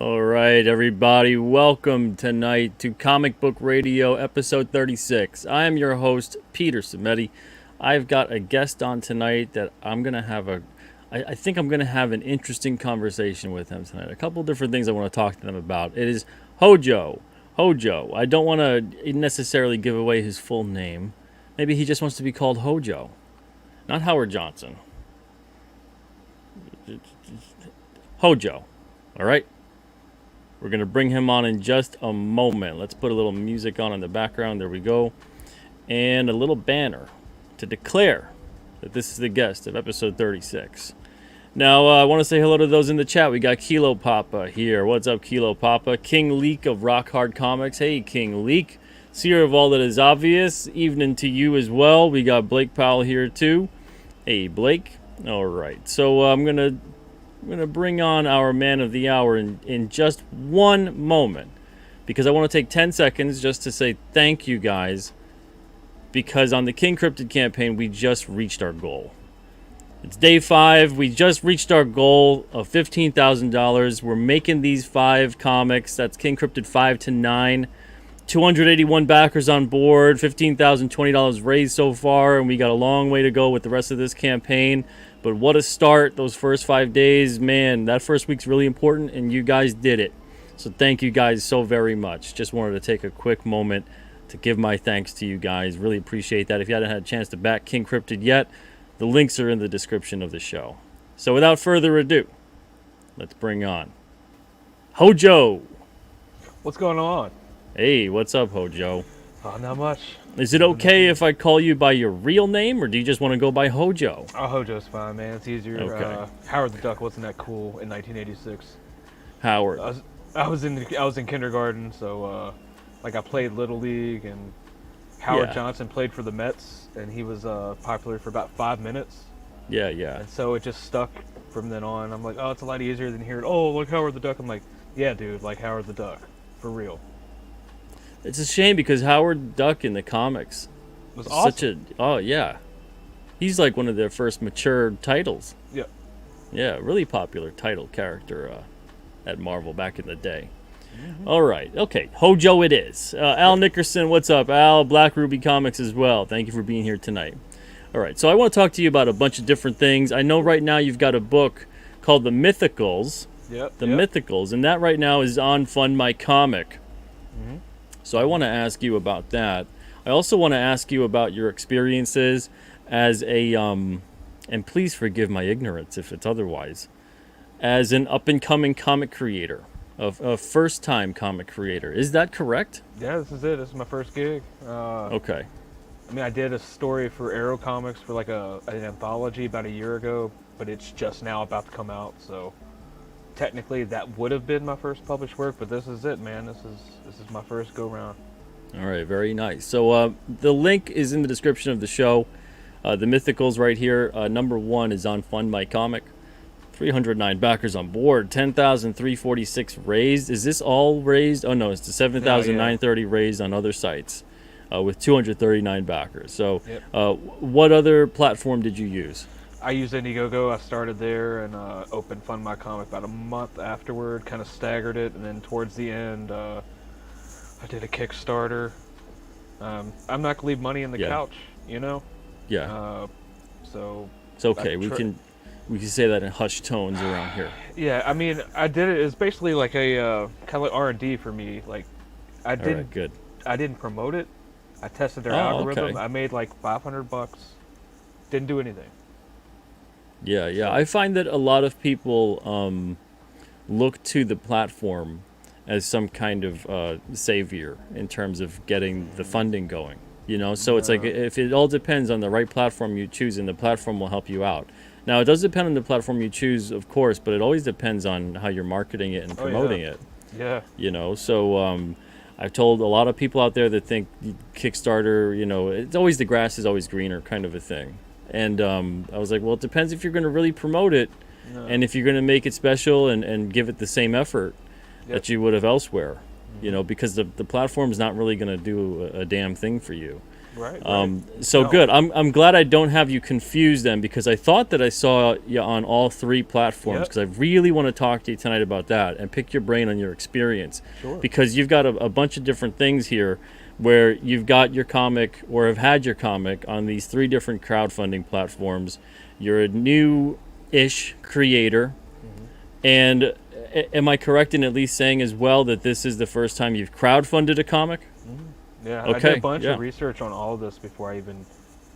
All right, everybody, welcome tonight to Comic Book Radio, episode 36. I am your host, Peter Samedi. I've got a guest on tonight that I think I'm going to have an interesting conversation with him tonight. A couple different things I want to talk to them about. It is HOJO. HOJO. I don't want to necessarily give away his full name. Maybe he just wants to be called HOJO, not Howard Johnson. HOJO. All right? We're going to bring him on in just a moment. Let's put a little music on in the background. There we go. And a little banner to declare that this is the guest of episode 36. Now, I want to say hello to those in the chat. We got Kilo Papa here. What's up, Kilo Papa? King Leek of Rock Hard Comics. Hey, King Leek. Seer of All That Is Obvious. Evening to you as well. We got Blake Powell here, too. Hey, Blake. All right. So I'm going to bring on our man of the hour in just one moment, because I want to take 10 seconds just to say thank you guys, because on the King Cryptid campaign, we just reached our goal. It's day 5. We just reached our goal of $15,000. We're making these 5 comics. That's King Cryptid 5 to 9. 281 backers on board, $15,020 raised so far, and we got a long way to go with the rest of this campaign. But what a start, those first 5 days. Man, that first week's really important, and you guys did it. So thank you guys so very much. Just wanted to take a quick moment to give my thanks to you guys. Really appreciate that. If you hadn't had a chance to back King Cryptid yet, the links are in the description of the show. So without further ado, let's bring on HOJO. What's going on? Hey, what's up, HOJO? Oh, not much. Is it okay if I call you by your real name, or do you just want to go by HOJO? Oh, HOJO's fine, man. It's easier. Okay. Howard the Duck wasn't that cool in 1986. Howard. I was in kindergarten, so I played Little League, and Howard Johnson played for the Mets, and he was popular for about 5 minutes. Yeah. And so it just stuck from then on. I'm like, oh, it's a lot easier than hearing, oh, like Howard the Duck. I'm like, yeah, dude, like Howard the Duck, for real. It's a shame because Howard Duck in the comics was awesome. He's like one of their first mature titles. Yeah. Yeah, really popular title character at Marvel back in the day. Mm-hmm. All right, okay, HOJO it is. Al Nickerson, what's up? Al, Black Ruby Comics as well. Thank you for being here tonight. All right, so I want to talk to you about a bunch of different things. I know right now you've got a book called The Mythicals. Yep. Mythicals, and that right now is on FundMyComic. Mm-hmm. So I want to ask you about that. I also want to ask you about your experiences as a, and please forgive my ignorance if it's otherwise, as an up-and-coming comic creator, a first-time comic creator. Is that correct? Yeah, this is it. This is my first gig. Okay. I mean, I did a story for Arrow Comics for like an anthology about a year ago, but it's just now about to come out, so technically that would have been my first published work, but this is it, man. This is my first go round. All right, very nice. So the link is in the description of the show. The Mythicals right here. Number 1 is on FundMyComic. 309 backers on board. 10,346 raised. Is this all raised? Oh no, it's the 7,930 raised on other sites, with 239 backers. So, what other platform did you use? I used Indiegogo. I started there and opened FundMyComic about a month afterward, kind of staggered it, and then towards the end, I did a Kickstarter. I'm not going to leave money in the couch, you know? Yeah. So it's okay. We can say that in hushed tones around here. Yeah, I mean, I did it. It's basically like a kind of like R&D for me. Like, I didn't promote it. I tested their algorithm. Okay. I made like $500. Didn't do anything. Yeah. I find that a lot of people look to the platform as some kind of savior in terms of getting the funding going. You know, so it's like if it all depends on the right platform you choose, and the platform will help you out. Now, it does depend on the platform you choose, of course, but it always depends on how you're marketing it and promoting it. Yeah. You know, so I've told a lot of people out there that think Kickstarter, you know, it's always the grass is always greener kind of a thing. And I was like, well, it depends if you're going to really promote it and if you're going to make it special and give it the same effort that you would have elsewhere, you know, because the platform's not really going to do a damn thing for you. Right. So No. good. I'm glad I don't have you confused then, because I thought that I saw you on all 3 platforms, Yep. because I really want to talk to you tonight about that and pick your brain on your experience. Sure. Because you've got a bunch of different things here where you've got your comic or have had your comic on these 3 different crowdfunding platforms. You're a new-ish creator. Mm-hmm. And am I correct in at least saying as well that this is the first time you've crowdfunded a comic? Mm-hmm. Yeah, I Okay, did a bunch yeah. of research on all of this before I even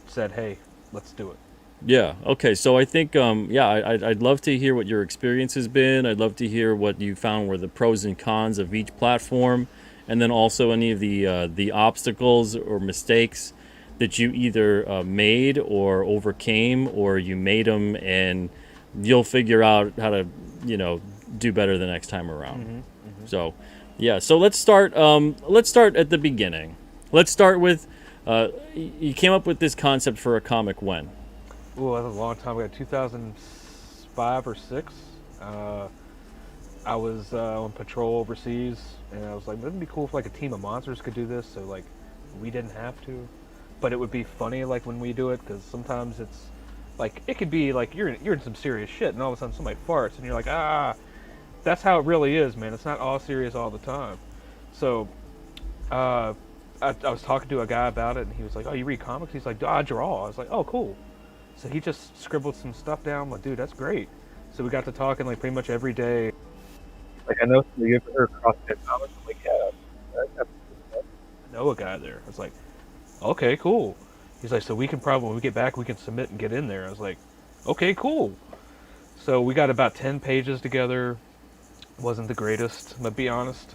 said, "Hey, let's do it." Yeah. Okay. So I think, I'd love to hear what your experience has been. I'd love to hear what you found were the pros and cons of each platform, and then also any of the obstacles or mistakes that you either made or overcame, or you made them and you'll figure out how to, do better the next time around. Mm-hmm. Mm-hmm. So, yeah. So let's start. Let's start at the beginning. Let's start with. You came up with this concept for a comic when? Oh, that was a long time ago, 2005 or 6. I was on patrol overseas, and I was like, wouldn't it be cool if like a team of monsters could do this, so like we didn't have to, but it would be funny like when we do it, because sometimes it's like it could be like you're in some serious shit, and all of a sudden somebody farts, and you're like, that's how it really is, man. It's not all serious all the time. So, I was talking to a guy about it, and he was like, "Oh, you read comics?" He's like, "I draw." I was like, "Oh, cool." So he just scribbled some stuff down. I'm like, dude, that's great. So we got to talking like pretty much every day. Like, I know you ever heard CrossFit Comics? I'm like, yeah, I know a guy there. I was like, okay, cool. He's like, so we can probably, when we get back, we can submit and get in there. I was like, okay, cool. So we got about 10 pages together. Wasn't the greatest, I'm gonna be honest.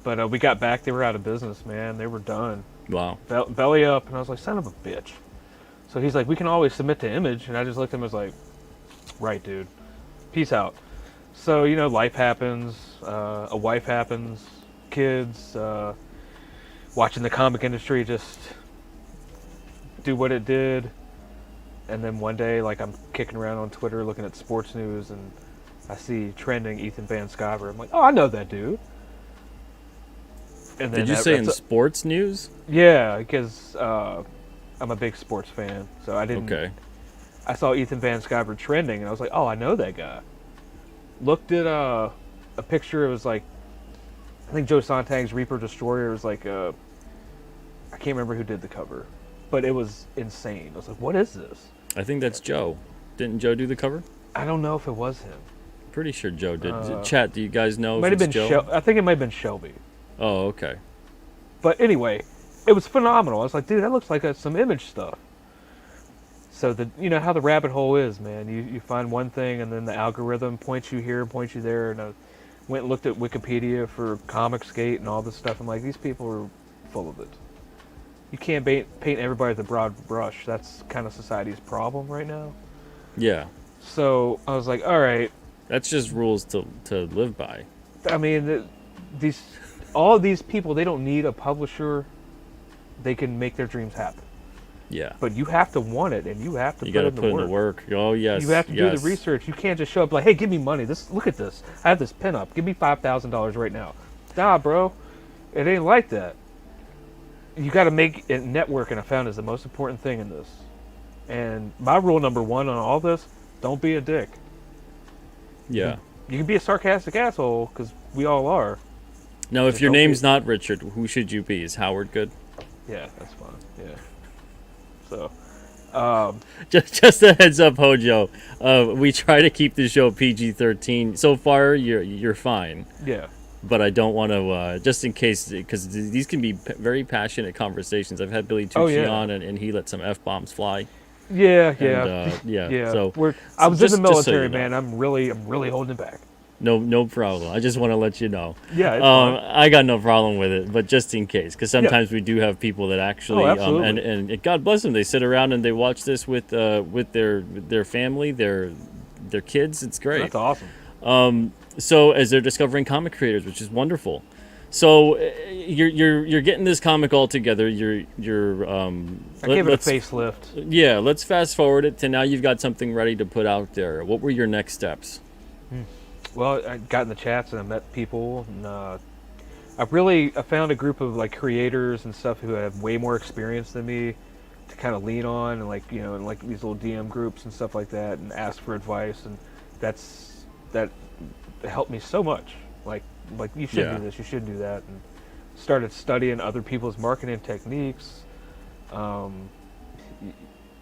But we got back, they were out of business, man. They were done. Wow. Belly up, and I was like, son of a bitch. So he's like, we can always submit to Image, and I just looked at him and was like, right, dude. Peace out. So, life happens, a wife happens, kids, watching the comic industry just do what it did. And then one day, like, I'm kicking around on Twitter looking at sports news, and I see trending Ethan Van Sciver. I'm like, oh, I know that dude. And then Did you say in sports news? Yeah, because I'm a big sports fan, so I didn't. Okay. I saw Ethan Van Sciver trending, and I was like, "Oh, I know that guy." Looked at a picture. It was like, I think Joe Sontag's Reaper Destroyer was like I can't remember who did the cover, but it was insane. I was like, "What is this?" I think that's Joe. Didn't Joe do the cover? I don't know if it was him. Pretty sure Joe did. Chat, do you guys know Might if have it's been Joe? I think it might have been Shelby. Oh, okay. But anyway, it was phenomenal. I was like, dude, that looks like some Image stuff. So how the rabbit hole is, man. You find one thing, and then the algorithm points you here, points you there. And I went and looked at Wikipedia for Comicsgate and all this stuff. I'm like, these people are full of it. You can't paint everybody with a broad brush. That's kind of society's problem right now. Yeah. So I was like, all right. That's just rules to live by. I mean, all of these people, they don't need a publisher. They can make their dreams happen. Yeah. But you have to want it, and you have to You put got in to the put in the work. Oh, yes. You have to do the research. You can't just show up like, hey, give me money. Look at this. I have this pinup. Give me $5,000 right now. Nah, bro. It ain't like that. You got to make it network, and I found is the most important thing in this. And my rule number 1 on all this, don't be a dick. Yeah. You can be a sarcastic asshole, because we all are. Now, if your name's not Richard, who should you be? Is Howard good? Yeah, that's fine. Yeah. So, just a heads up, Hojo. We try to keep the show PG-13. So far, you're fine. Yeah. But I don't want to, just in case, because these can be very passionate conversations. I've had Billy Tucci on, and he let some F-bombs fly. Yeah. Yeah. So I was in the military, so you know. man. I'm really holding it back. No problem. I just want to let you know. Yeah, it's fine. I got no problem with it, but just in case, because sometimes we do have people that actually, and God bless them, they sit around and they watch this with their family, their kids. It's great. That's awesome. So as they're discovering comic creators, which is wonderful. So you're getting this comic all together. I gave it a facelift. Yeah, let's fast forward it to now. You've got something ready to put out there. What were your next steps? Well, I got in the chats and I met people, and I found a group of like creators and stuff who have way more experience than me to kind of lean on, and like and like these little DM groups and stuff like that, and ask for advice, and that helped me so much. Like you should do this, you should do that, and started studying other people's marketing techniques. I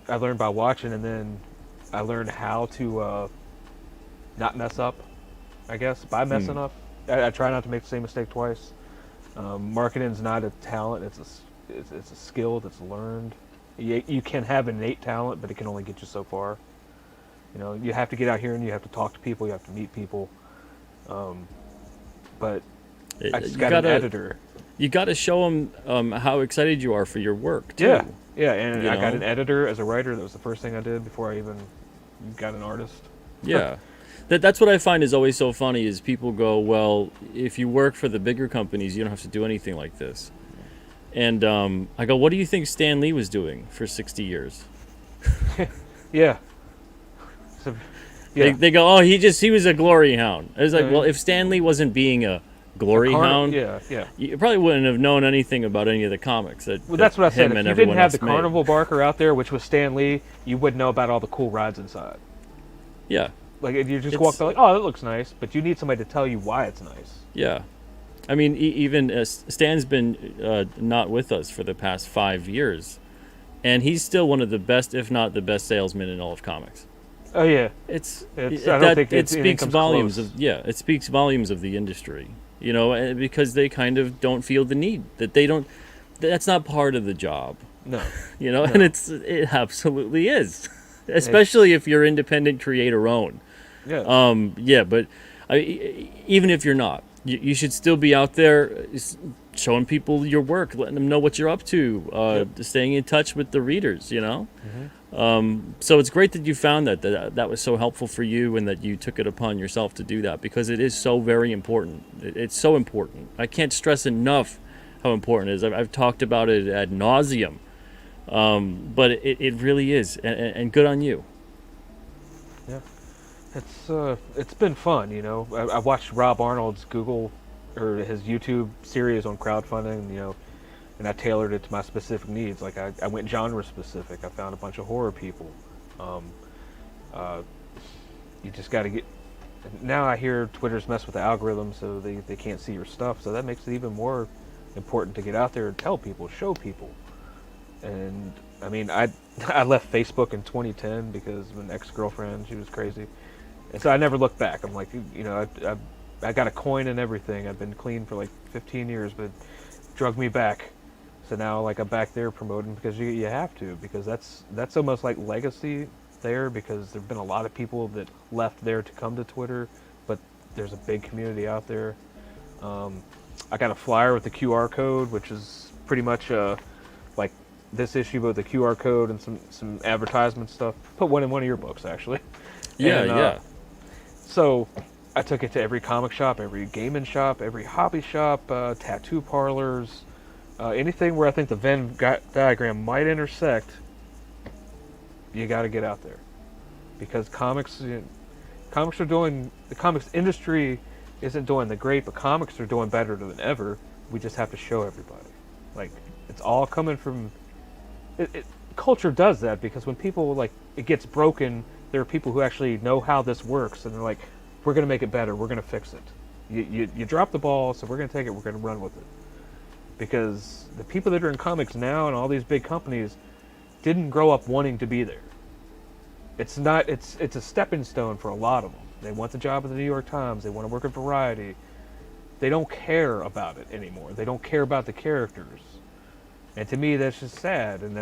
learned by watching, and then I learned how to not mess up, I guess, by messing up. I try not to make the same mistake twice. Marketing's not a talent; it's a skill that's learned. You can have innate talent, but it can only get you so far. You have to get out here and you have to talk to people. You have to meet people. But I just got an editor. You got to show them how excited you are for your work, too. Yeah, and I got an editor as a writer. That was the first thing I did before I even got an artist. Yeah. That's what I find is always so funny is people go, well, if you work for the bigger companies, you don't have to do anything like this. And I go, what do you think Stan Lee was doing for 60 years? Yeah. So, yeah. They go, oh, he was a glory hound. I was like, well, if Stan Lee wasn't being a glory hound, you probably wouldn't have known anything about any of the comics. That's what I said. If you didn't have the carnival barker out there, which was Stan Lee, you wouldn't know about all the cool rides inside. Yeah. Like, you just walk by like, oh, that looks nice, but you need somebody to tell you why it's nice. Yeah. I mean, even Stan's been not with us for the past 5 years, and he's still one of the best, if not the best salesman in all of comics. Oh yeah, it speaks volumes close. It speaks volumes of the industry, because they kind of don't feel the need that's not part of the job. No. And it absolutely is, especially if you're independent creator owned. Yeah. But even if you're not, you should still be out there showing people your work, letting them know what you're up to, staying in touch with the readers, So it's great that you found that was so helpful for you and that you took it upon yourself to do that, because it is so very important. It's so important. I can't stress enough how important it is. I've talked about it ad nauseum, but it really is, and good on you. Yeah. It's been fun, I watched Rob Arnold's his YouTube series on crowdfunding, and I tailored it to my specific needs. Like I went genre specific. I found a bunch of horror people. You just got to get. Now I hear Twitter's mess with the algorithm, so they can't see your stuff. So that makes it even more important to get out there and tell people, show people. And I mean, I left Facebook in 2010 because of an ex-girlfriend. She was crazy. And so I never looked back. I'm like, I got a coin and everything. I've been clean for like 15 years, but it drug me back. So now, like, I'm back there promoting because you have to, because that's almost like legacy there, because there've been a lot of people that left there to come to Twitter, but there's a big community out there. I got a flyer with the QR code, which is pretty much like this issue with the QR code and some advertisement stuff. Put one in one of your books, actually. Yeah. So I took it to every comic shop, every gaming shop, every hobby shop, tattoo parlors, anything where I think the Venn diagram might intersect. You got to get out there, because the comics industry isn't doing the great, but comics are doing better than ever. We just have to show everybody. Like, it's all coming from culture does that, because when people, like, it gets broken, there are people who actually know how this works, and they're like, we're going to make it better, we're going to fix it. You drop the ball, so we're going to take it, we're going to run with it. Because the people that are in comics now and all these big companies didn't grow up wanting to be there. It's a stepping stone for a lot of them. They want the job at the New York Times, they want to work at Variety. They don't care about it anymore. They don't care about the characters. And to me, that's just sad. And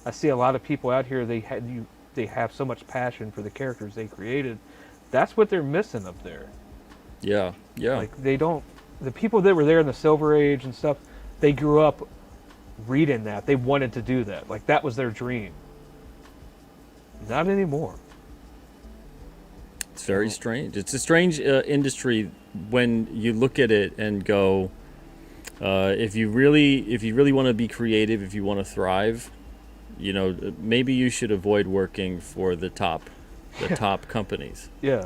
I see a lot of people out here, they have so much passion for the characters they created. That's what they're missing up there. Yeah. Like, the people that were there in the Silver Age and stuff, they grew up reading that. They wanted to do that. Like, that was their dream. Not anymore. It's very strange. It's a strange industry when you look at it and go, if you really want to be creative, if you want to thrive, maybe you should avoid working for the top companies. Yeah.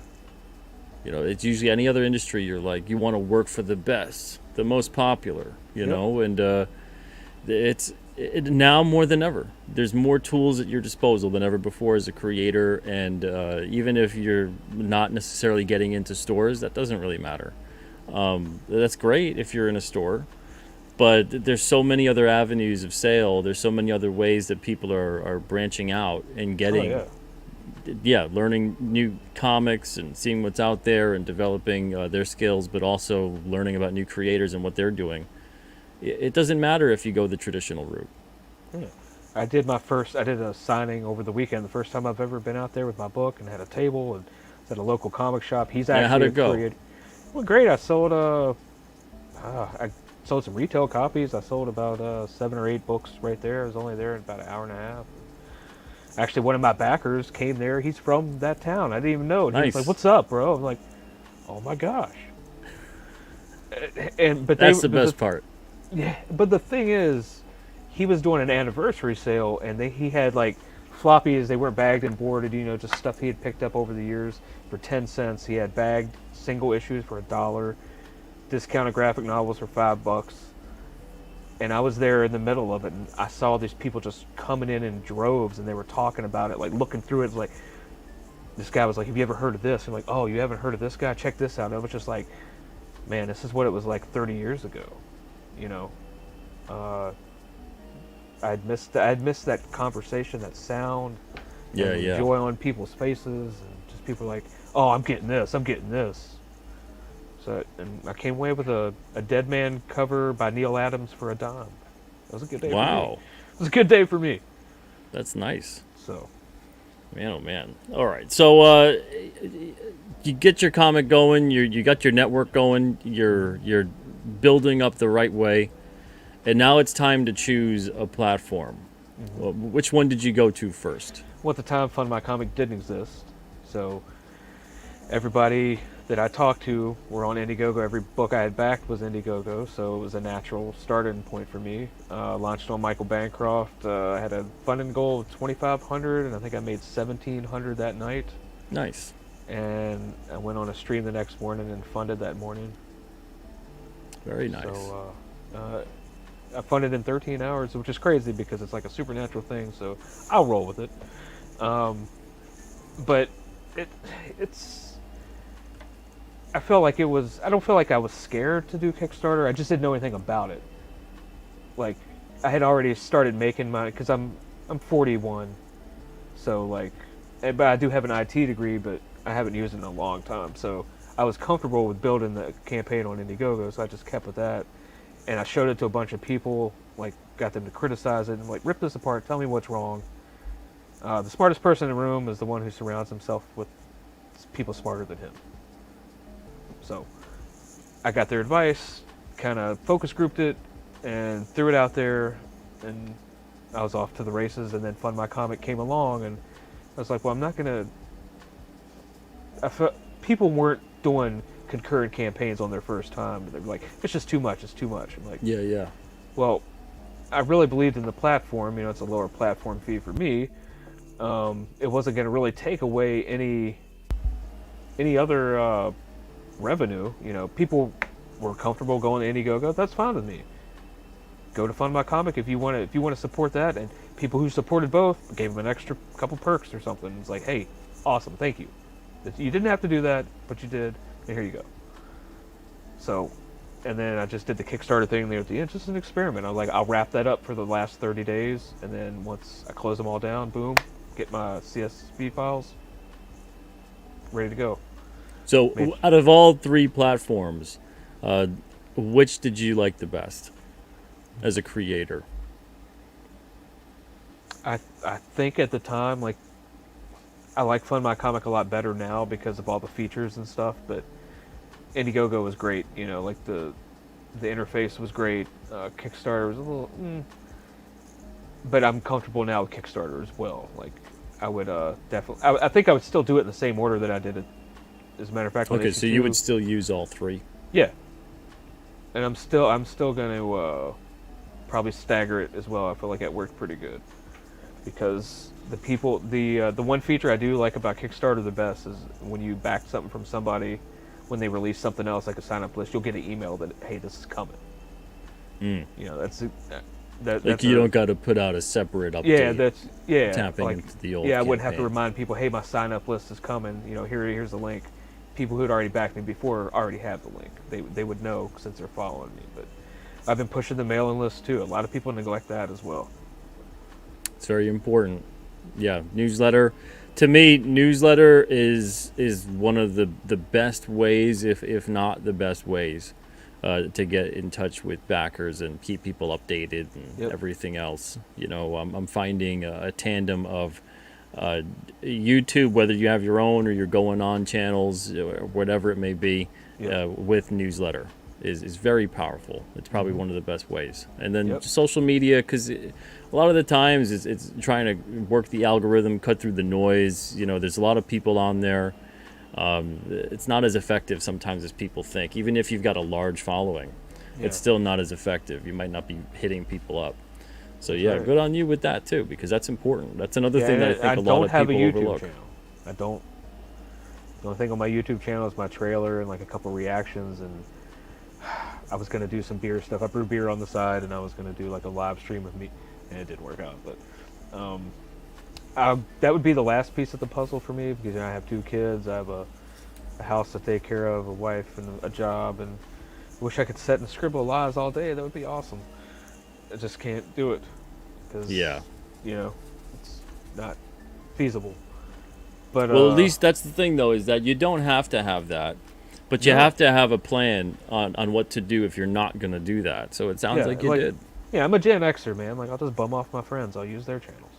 You know, it's usually any other industry. You're like, you want to work for the best, the most popular, you Yep. know, and now more than ever. There's more tools at your disposal than ever before as a creator, and even if you're not necessarily getting into stores, that doesn't really matter. That's great if you're in a store, but there's so many other avenues of sale. There's so many other ways that people are branching out and getting, Oh yeah. learning new comics and seeing what's out there and developing their skills, but also learning about new creators and what they're doing. It doesn't matter if you go the traditional route. Yeah. I did a signing over the weekend, the first time I've ever been out there with my book, and had a table, and it's at a local comic shop. He's actually How'd it go? Well, great. I sold some retail copies. I sold about 7 or 8 books right there. I was only there in about an hour and a half. Actually, one of my backers came there. He's from that town. I didn't even know. And he was Nice. like, "What's up, bro?" I'm like, "Oh my gosh!" But That's the best part. Yeah, but the thing is, he was doing an anniversary sale, and he had like floppies. They weren't bagged and boarded. You know, just stuff he had picked up over the years for 10 cents. He had bagged single issues for $1, discounted graphic novels for $5. And I was there in the middle of it, and I saw these people just coming in droves, and they were talking about it, like looking through it. Like, this guy was like, "Have you ever heard of this?" I'm like, "Oh, you haven't heard of this guy? Check this out." And I was just like, man, this is what it was like 30 years ago. You know, I'd missed that conversation, that sound, Yeah, yeah. joy on people's faces, and just people like, "Oh, I'm getting this. I'm getting this." So, and I came away with a Dead Man cover by Neil Adams for $10. That was a good day. For me. Wow. It was a good day for me. That's nice. So, Man, oh man. All right. So you get your comic going, you got your network going, you're building up the right way. And now it's time to choose a platform. Well, which one did you go to first? well, at the time, FundMyComic didn't exist. So, everybody that I talked to were on Indiegogo. Every book I had backed was Indiegogo, so it was a natural starting point for me. Launched on Michael Bancroft. I had a funding goal of $2,500, and I think I made $1,700 that night. Nice. And I went on a stream the next morning and funded that morning. Very nice. So I funded in 13 hours, which is crazy because it's like a supernatural thing. So I'll roll with it. But it's. I felt like it was. I don't feel like I was scared to do Kickstarter. I just didn't know anything about it. Like, I had already started making my, because I'm 41, so like, but I do have an IT degree, but I haven't used it in a long time. So I was comfortable with building the campaign on Indiegogo, so I just kept with that. And I showed it to a bunch of people, like got them to criticize it and like, rip this apart, tell me what's wrong. The smartest person in the room is the one who surrounds himself with people smarter than him. So I got their advice, kind of focus grouped it, and threw it out there, and I was off to the races. And then FundMyComic came along, and I was like, well, I'm not going to... People weren't doing concurrent campaigns on their first time. They were like, it's just too much, it's too much. I'm like, Yeah. well, I really believed in the platform. You know, it's a lower platform fee for me. It wasn't going to really take away any other revenue. You know, people were comfortable going to Indiegogo. That's fine with me. Go to FundMyComic if you want to support that. And people who supported both gave them an extra couple perks or something. It's like, hey, awesome, thank you. You didn't have to do that, but you did, and here you go. So, and then I just did the Kickstarter thing there at the end, just an experiment. I was like, I'll wrap that up for the last 30 days, and then once I close them all down, boom, get my CSV files, ready to go. So out of all 3 platforms, which did you like the best as a creator? I think at the time, like, I like FundMyComic a lot better now because of all the features and stuff, but Indiegogo was great, you know, like the interface was great. Kickstarter was a little, but I'm comfortable now with Kickstarter as well. Like, I would definitely, I think I would still do it in the same order that I did it. As a matter of fact, Okay, so you would still use all 3. Yeah, and I'm still going to probably stagger it as well. I feel like it worked pretty good because the one feature I do like about Kickstarter the best is when you back something from somebody when they release something else like a sign up list, you'll get an email that, hey, this is coming. You know, that's you don't got to put out a separate update. Tapping like, into the old. I wouldn't have to campaign. remind people, hey, my sign up list is coming. You know, here's the link. People who'd already backed me before already have the link. They would know since they're following me. But I've been pushing the mailing list too. A lot of people neglect that as well. It's very important. Yeah, newsletter. To me, newsletter is one of the best ways, if not the best ways, to get in touch with backers and keep people updated and everything else. You know, I'm finding a tandem of YouTube, whether you have your own or you're going on channels or whatever it may be, with newsletter is very powerful. It's probably one of the best ways. And then social media, because a lot of the times it's trying to work the algorithm, cut through the noise. You know, there's a lot of people on there. It's not as effective sometimes as people think. Even if you've got a large following, it's still not as effective. You might not be hitting people up. So good on you with that too, because that's important. That's another thing that I think a lot of people overlook. Channel. I don't. The only thing on my YouTube channel is my trailer and like a couple reactions, and I was gonna do some beer stuff. I brew beer on the side, and I was gonna do like a live stream of me, and it didn't work out. But that would be the last piece of the puzzle for me, because I have 2 kids. I have a house to take care of, a wife, and a job, and I wish I could sit and scribble lies all day. That would be awesome. I just can't do it because you know, it's not feasible. But well, at least that's the thing though, is that you don't have to have that, but you have to have a plan on what to do if you're not going to do that. So it sounds like you did. Yeah, I'm a Gen Xer, man. Like, I'll just bum off my friends. I'll use their channels.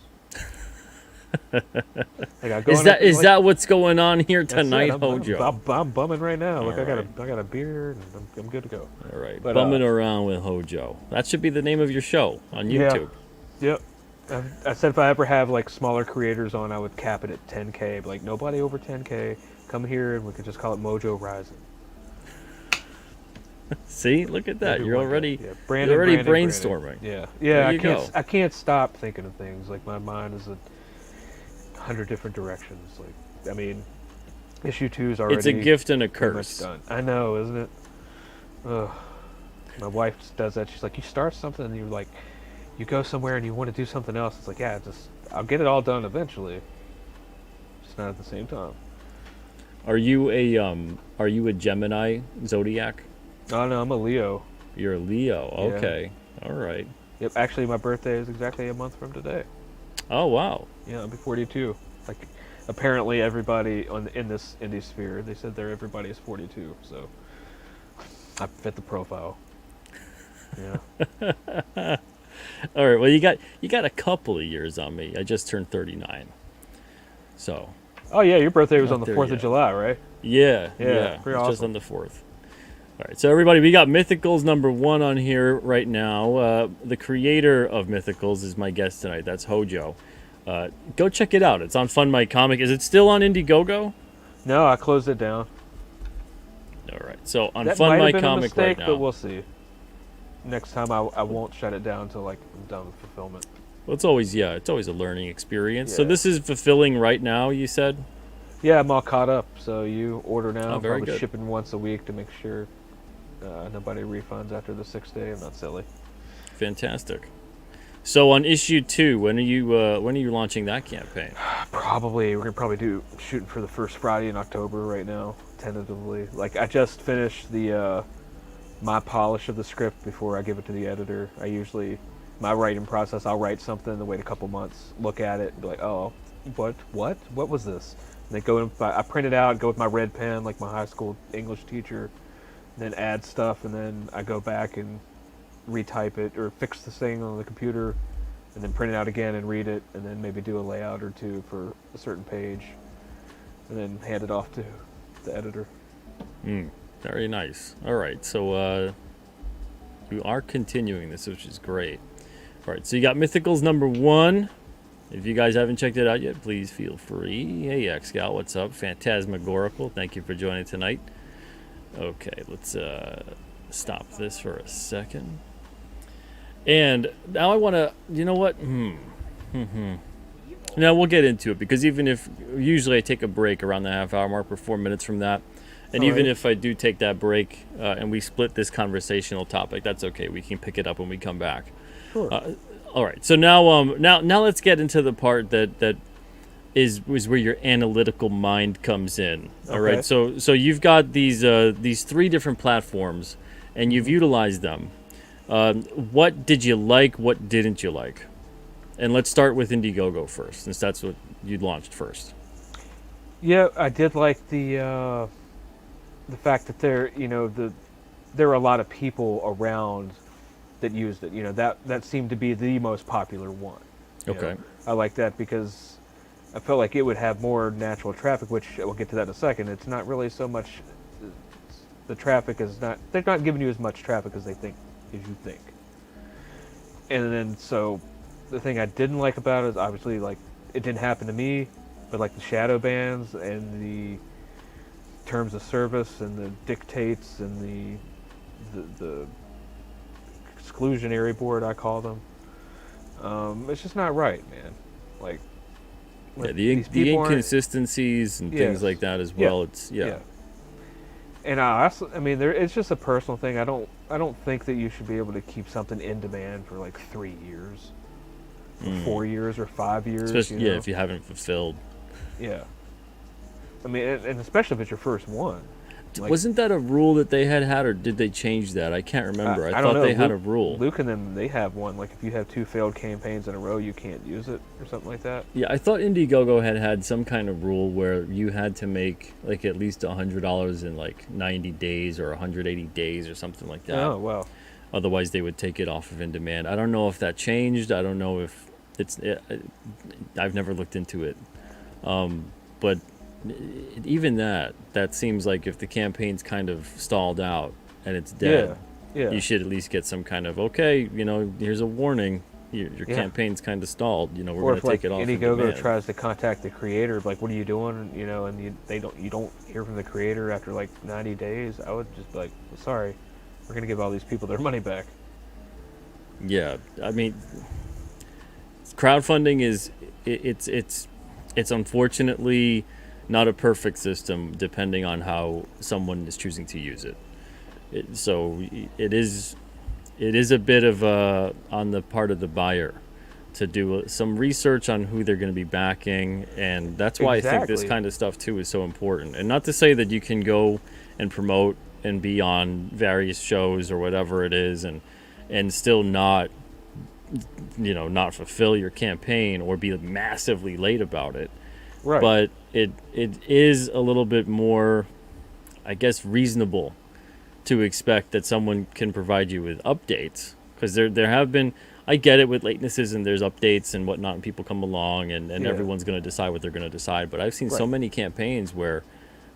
Like, is that what's going on here tonight, HOJO? I'm bumming right now. Like, All I got a beer, and I'm good to go. All right, but, bumming around with HOJO. That should be the name of your show on YouTube. Yep. I said if I ever have like smaller creators on, I would cap it at 10K. Like, nobody over 10K, come here, and we could just call it Mojo Rising. See, look at that. You're already Brandon, brainstorming. Yeah. I can't stop thinking of things. Like, my mind is 100 different directions. Like, I mean, issue 2 is already. It's a gift and a curse. Done. I know, isn't it? Ugh. My wife does that. She's like, you start something, and you're like, you go somewhere and you want to do something else. It's like, I'll get it all done eventually. Just not at the same time. Are you a Gemini zodiac? Oh no, I'm a Leo. You're a Leo. Okay. Yeah. All right. Yep. Actually, my birthday is exactly a month from today. Oh wow. Yeah, I'll be 42. Like, apparently everybody in this indie sphere, they said everybody is 42. So I fit the profile. Yeah. All right. Well, you got a couple of years on me. I just turned 39. So. Oh yeah, your birthday was on the 4th of July, right? Yeah. Pretty awesome. Just on the 4th. All right. So everybody, we got Mythicals #1 on here right now. The creator of Mythicals is my guest tonight. That's HOJO. Go check it out. It's on FundMyComic. Is it still on Indiegogo? No, I closed it down. All right. So on that might have been a FundMyComic mistake, right now. but we'll see. Next time I won't shut it down until like I'm done with fulfillment. Well, it's always a learning experience. Yeah. So this is fulfilling right now, you said? Yeah, I'm all caught up. So you order now. Oh, very probably good. Shipping once a week to make sure nobody refunds after the 6th day. I'm not silly. Fantastic. So on issue 2, when are you launching that campaign? We're gonna probably shooting for the first Friday in October right now, tentatively. Like, I just finished the my polish of the script before I give it to the editor. My writing process, I'll write something, then wait a couple months, look at it, and be like, oh, what was this? And then I print it out, go with my red pen like my high school English teacher, then add stuff, and then I go back and retype it or fix the thing on the computer, and then print it out again and read it, and then maybe do a layout or two for a certain page, and then hand it off to the editor. Very nice. All right, so you are continuing this, which is great. All right, so you got Mythicals #1. If you guys haven't checked it out yet, please feel free. Hey, X-Gal, what's up? Phantasmagorical, thank you for joining tonight. Okay, let's stop this for a second. And now I want to, you know what? Now we'll get into it, because even if usually I take a break around the half-hour mark, or 4 minutes from that, And All even right. if I do take that break and we split this conversational topic, that's okay. We can pick it up when we come back. Sure. All right. So now let's get into the part that is where your analytical mind comes in. All Okay. right. So you've got these three different platforms, and you've utilized them. What did you like? What didn't you like? And let's start with Indiegogo first, since that's what you launched first. Yeah, I did like the fact that there were a lot of people around that used it. That seemed to be the most popular one. Okay. I like that because I felt like it would have more natural traffic, which we'll get to that in a second. It's not really so much. The traffic is not. They're not giving you as much traffic as you think. And then so, the thing I didn't like about it is obviously like it didn't happen to me, but like the shadow bans and the terms of service and the dictates and the exclusionary board I call them. It's just not right, man. Like Yeah, these the people aren't. inconsistencies and things Yes. like that as Yeah. well. It's Yeah. And I mean, it's just a personal thing. I don't think that you should be able to keep something in demand for like 3 years, or 4 years, or 5 years. especially if you haven't fulfilled. Yeah. I mean, and especially if it's your first one. Like, Wasn't that a rule that they had, or did they change that? I can't remember. I don't thought know. they had a Luke- rule. Luke and them, they have one. Like if you have 2 failed campaigns in a row, you can't use it or something like that. Yeah, I thought Indiegogo had some kind of rule where you had to make like at least $100 in like 90 days or 180 days or something like that. Oh well. Otherwise, they would take it off of in demand. I don't know if that changed. I don't know if I've never looked into it. But even that seems like if the campaign's kind of stalled out and it's dead, Yeah. you should at least get some kind of, okay, here's a warning. Your Yeah. campaign's kind of stalled. We're Or going if to like take it off in Indiegogo demand. tries to contact the creator, like, what are you doing? And you don't hear from the creator after like 90 days. I would just be like, sorry, we're gonna give all these people their money back. Yeah, I mean, crowdfunding it's unfortunately not a perfect system depending on how someone is choosing to use it. So it is a bit of on the part of the buyer to do some research on who they're going to be backing, and that's why I think this Exactly. kind of stuff too is so important. And not to say that you can go and promote and be on various shows or whatever it is and still not fulfill your campaign or be massively late about it. Right. But it is a little bit more, I guess, reasonable to expect that someone can provide you with updates, because there have been, I get it with latenesses and there's updates and whatnot and people come along and Yeah. everyone's going to decide what they're going to decide, but I've seen so Right. many campaigns where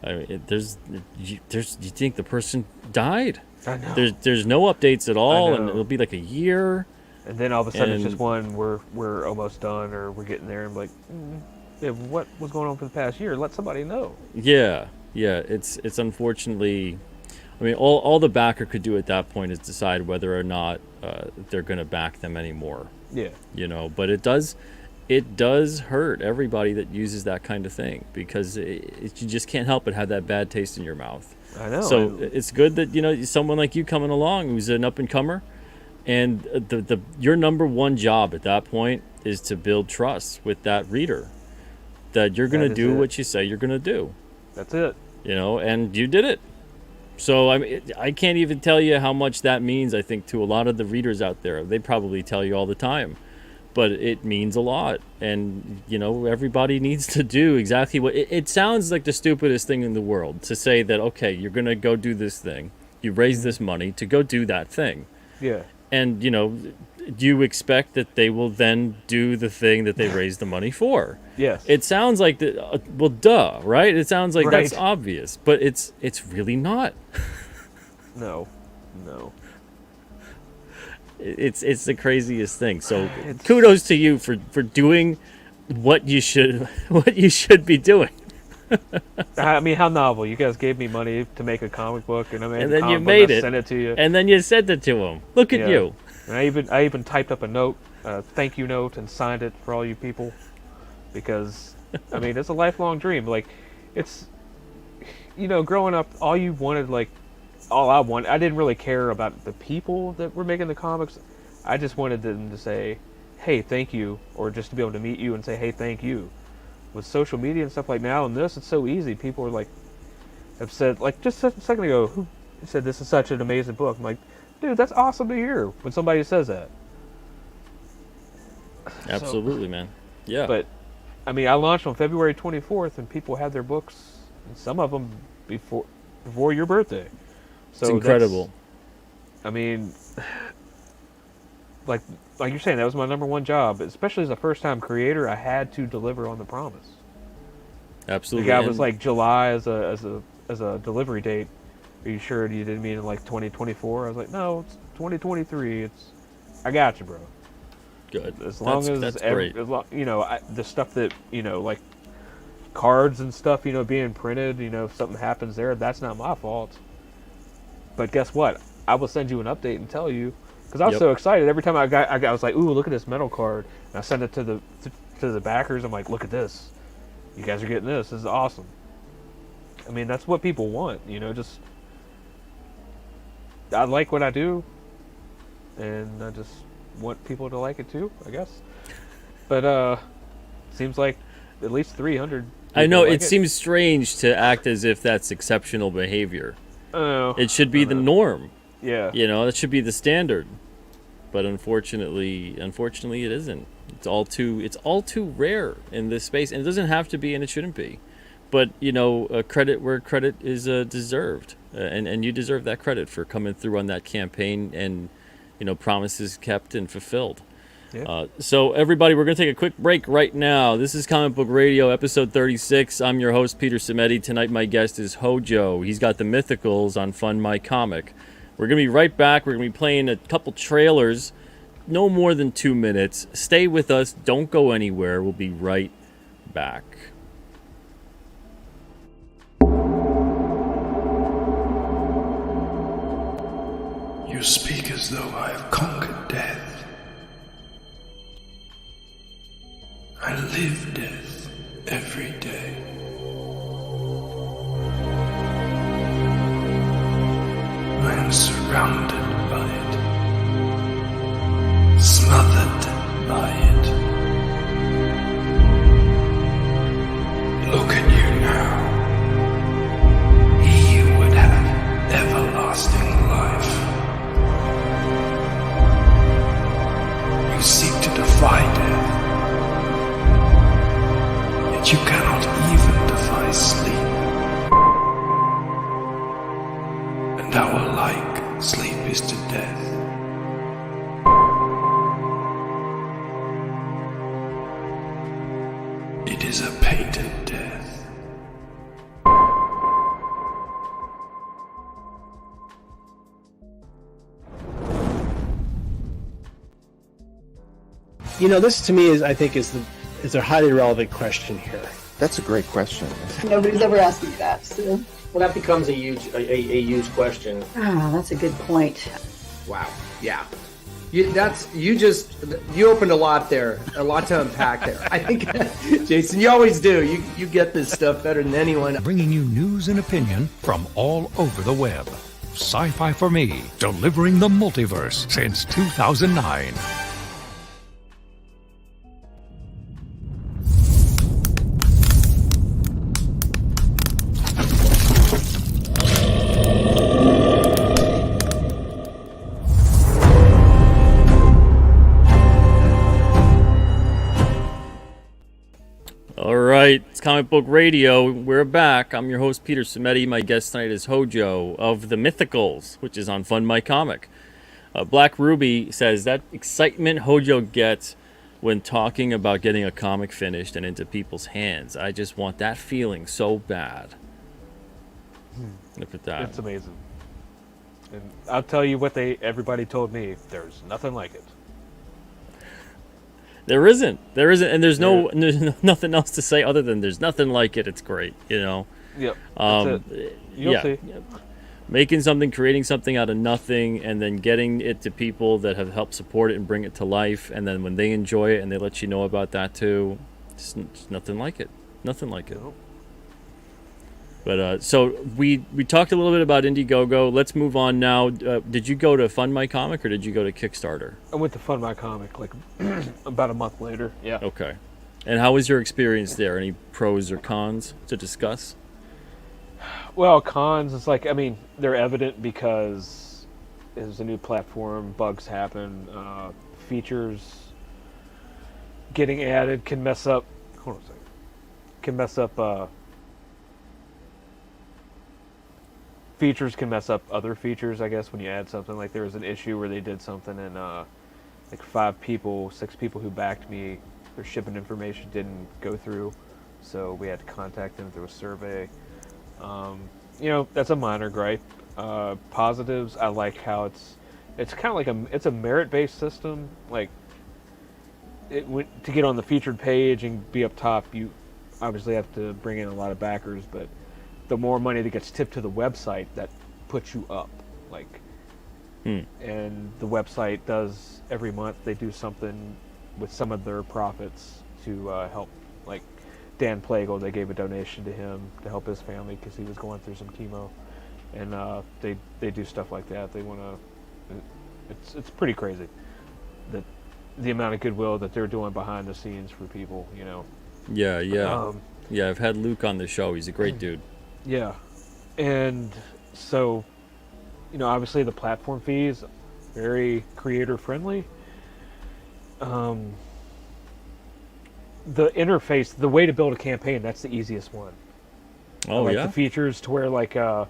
you think the person died. I know. There's no updates at all, and know. it'll be like a year. And then all of a sudden it's And- just one, we're almost done, or we're getting there, and like, yeah, what was going on for the past year? Let somebody know. Yeah, it's unfortunately, I mean, all the backer could do at that point is decide whether or not they're going to back them anymore. Yeah. But it does hurt everybody that uses that kind of thing, because you just can't help but have that bad taste in your mouth. I know. So and- it's good that someone like you coming along who's an up and comer, and your number one job at that point is to build trust with that reader, that you're going That to is do it. what you say you're going to do. That's it. And you did it. So I mean, I can't even tell you how much that means, I think, to a lot of the readers out there. They probably tell you all the time, but it means a lot. And everybody needs to do exactly what it sounds like, the stupidest thing in the world to say that, okay, you're going to go do this thing, you raise this money to go do that thing, Yeah. and do you expect that they will then do the thing that they raised the money for? Yes. It sounds like well, duh, right? It sounds like that's Right. obvious, but it's really not. No. It's the craziest thing. So It's- kudos to you for doing what you should be doing. I mean, how novel! You guys gave me money to make a comic book, and I made And a then you comic book, made I it. sent it to you. And then you sent it to him. Look at Yeah. you. And I even typed up a note, thank you note, and signed it for all you people, because I mean, it's a lifelong dream. Like, it's growing up, all you wanted, like, I didn't really care about the people that were making the comics. I just wanted them to say, hey, thank you, or just to be able to meet you and say, hey, thank you. With social media and stuff like now and this, it's so easy. People are like, have said, like, just a second ago, who said this is such an amazing book? I'm like, dude, that's awesome to hear when somebody says that. Absolutely, man. Yeah. But, I mean, I launched on February 24th, and people had their books, and some of them before your birthday. So it's incredible. I mean, like you're saying, that was my number one job. Especially as a first-time creator, I had to deliver on the promise. Absolutely. The guy was like July as a delivery date. Are you sure you didn't mean in like 2024? I was like, no, it's 2023. I got you, bro. Good. As long that's great. The stuff that like cards and stuff, being printed. If something happens there, that's not my fault. But guess what? I will send you an update and tell you, because I was so excited. Every time I was like, ooh, look at this metal card, and I send it to the backers. I'm like, look at this. You guys are getting this. This is awesome. I mean, that's what people want. Just I like what I do, and I just want people to like it too, I guess. But seems like at least 300. I know it seems strange to act as if that's exceptional behavior. Oh, it should be the norm. Yeah. It should be the standard. But unfortunately it isn't. It's all too rare in this space, and it doesn't have to be, and it shouldn't be. But credit where credit is deserved, and you deserve that credit for coming through on that campaign, and promises kept and fulfilled. Yeah. So everybody, we're going to take a quick break right now. This is Comic Book Radio, episode 36. I'm your host, Peter Cimetti. Tonight my guest is HOJO. He's got the Mythicals on FundMyComic. We're going to be right back. We're going to be playing a couple trailers, no more than 2 minutes. Stay with us. Don't go anywhere. We'll be right back. You speak as though I have conquered death. I live death every day. I am surrounded by it, smothered by it. Look at you now. He would have everlasting life. You seek to defy death, yet you cannot even defy sleep. And our like sleep is to death. It is a patent death. This to me is a highly relevant question here. That's a great question. Nobody's ever asked me that, so. Well, that becomes a huge question. Oh, that's a good point. Wow. Yeah. You opened a lot there, a lot to unpack there. I think, Jason, you always do. You get this stuff better than anyone. Bringing you news and opinion from all over the web. Sci-Fi for Me, delivering the multiverse since 2009. It's Comic Book Radio. We're back. I'm your host, Peter Cimetti. My guest tonight is HOJO of the Mythicals, which is on FundMyComic. Black Ruby says that excitement HOJO gets when talking about getting a comic finished and into people's hands. I just want that feeling so bad. Look at that. It's amazing. And I'll tell you what everybody told me. There's nothing like it. There isn't, and there's nothing else to say other than there's nothing like it. It's great, Yep. That's it. You'll see. Making something, creating something out of nothing, and then getting it to people that have helped support it and bring it to life, and then when they enjoy it and they let you know about that too, it's nothing like it. Nothing like it. Nope. But so we talked a little bit about Indiegogo. Let's move on now. Did you go to FundMyComic or did you go to Kickstarter? I went to FundMyComic like about a month later. Yeah. Okay. And how was your experience there? Any pros or cons to discuss? Well, cons is like, I mean, they're evident because it's a new platform, bugs happen, features getting added can mess up. Hold on a second. Can mess up. Features can mess up other features, I guess, when you add something. Like there was an issue where they did something and like 6 people who backed me, their shipping information didn't go through, so we had to contact them through a survey. You know, that's a minor gripe. Positives, I like how it's kind of like it's a merit-based system. Like to get on the featured page and be up top, you obviously have to bring in a lot of backers, but the more money that gets tipped to the website, that puts you up. Like, and the website does every month. They do something with some of their profits to help. Like Dan Plagle, they gave a donation to him to help his family because he was going through some chemo, and they do stuff like that. They want to. It's pretty crazy that the amount of goodwill that they're doing behind the scenes for people. You know. Yeah. Yeah, I've had Luke on the show. He's a great dude. Yeah, and so, you know, obviously the platform fees, very creator friendly. The interface, the way to build a campaign, that's the easiest one. Oh, like yeah? the features to where, like, when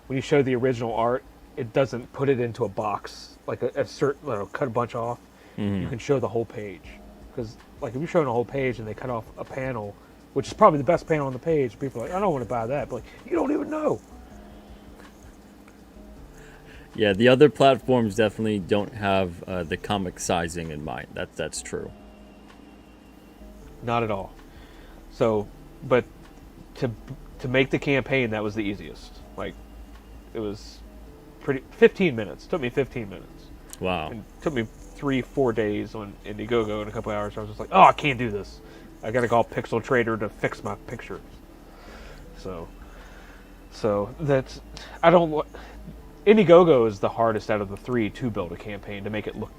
you show the original art, it doesn't put it into a box, like a certain, cut a bunch off. You can show the whole page. Because, like, if you're showing a whole page and they cut off a panel, which is probably the best panel on the page, people are like, I don't want to buy that. But, like, you don't even know. Yeah, the other platforms definitely don't have the comic sizing in mind. That's true. Not at all. So, but to make the campaign, that was the easiest. Like, it was 15 minutes. Took me 15 minutes. Wow. And took me 3-4 days on Indiegogo in a couple hours. I was just like, oh, I can't do this. I gotta call Pixel Trader to fix my pictures. So that's, I don't. Indiegogo is the hardest out of the three to build a campaign to make it look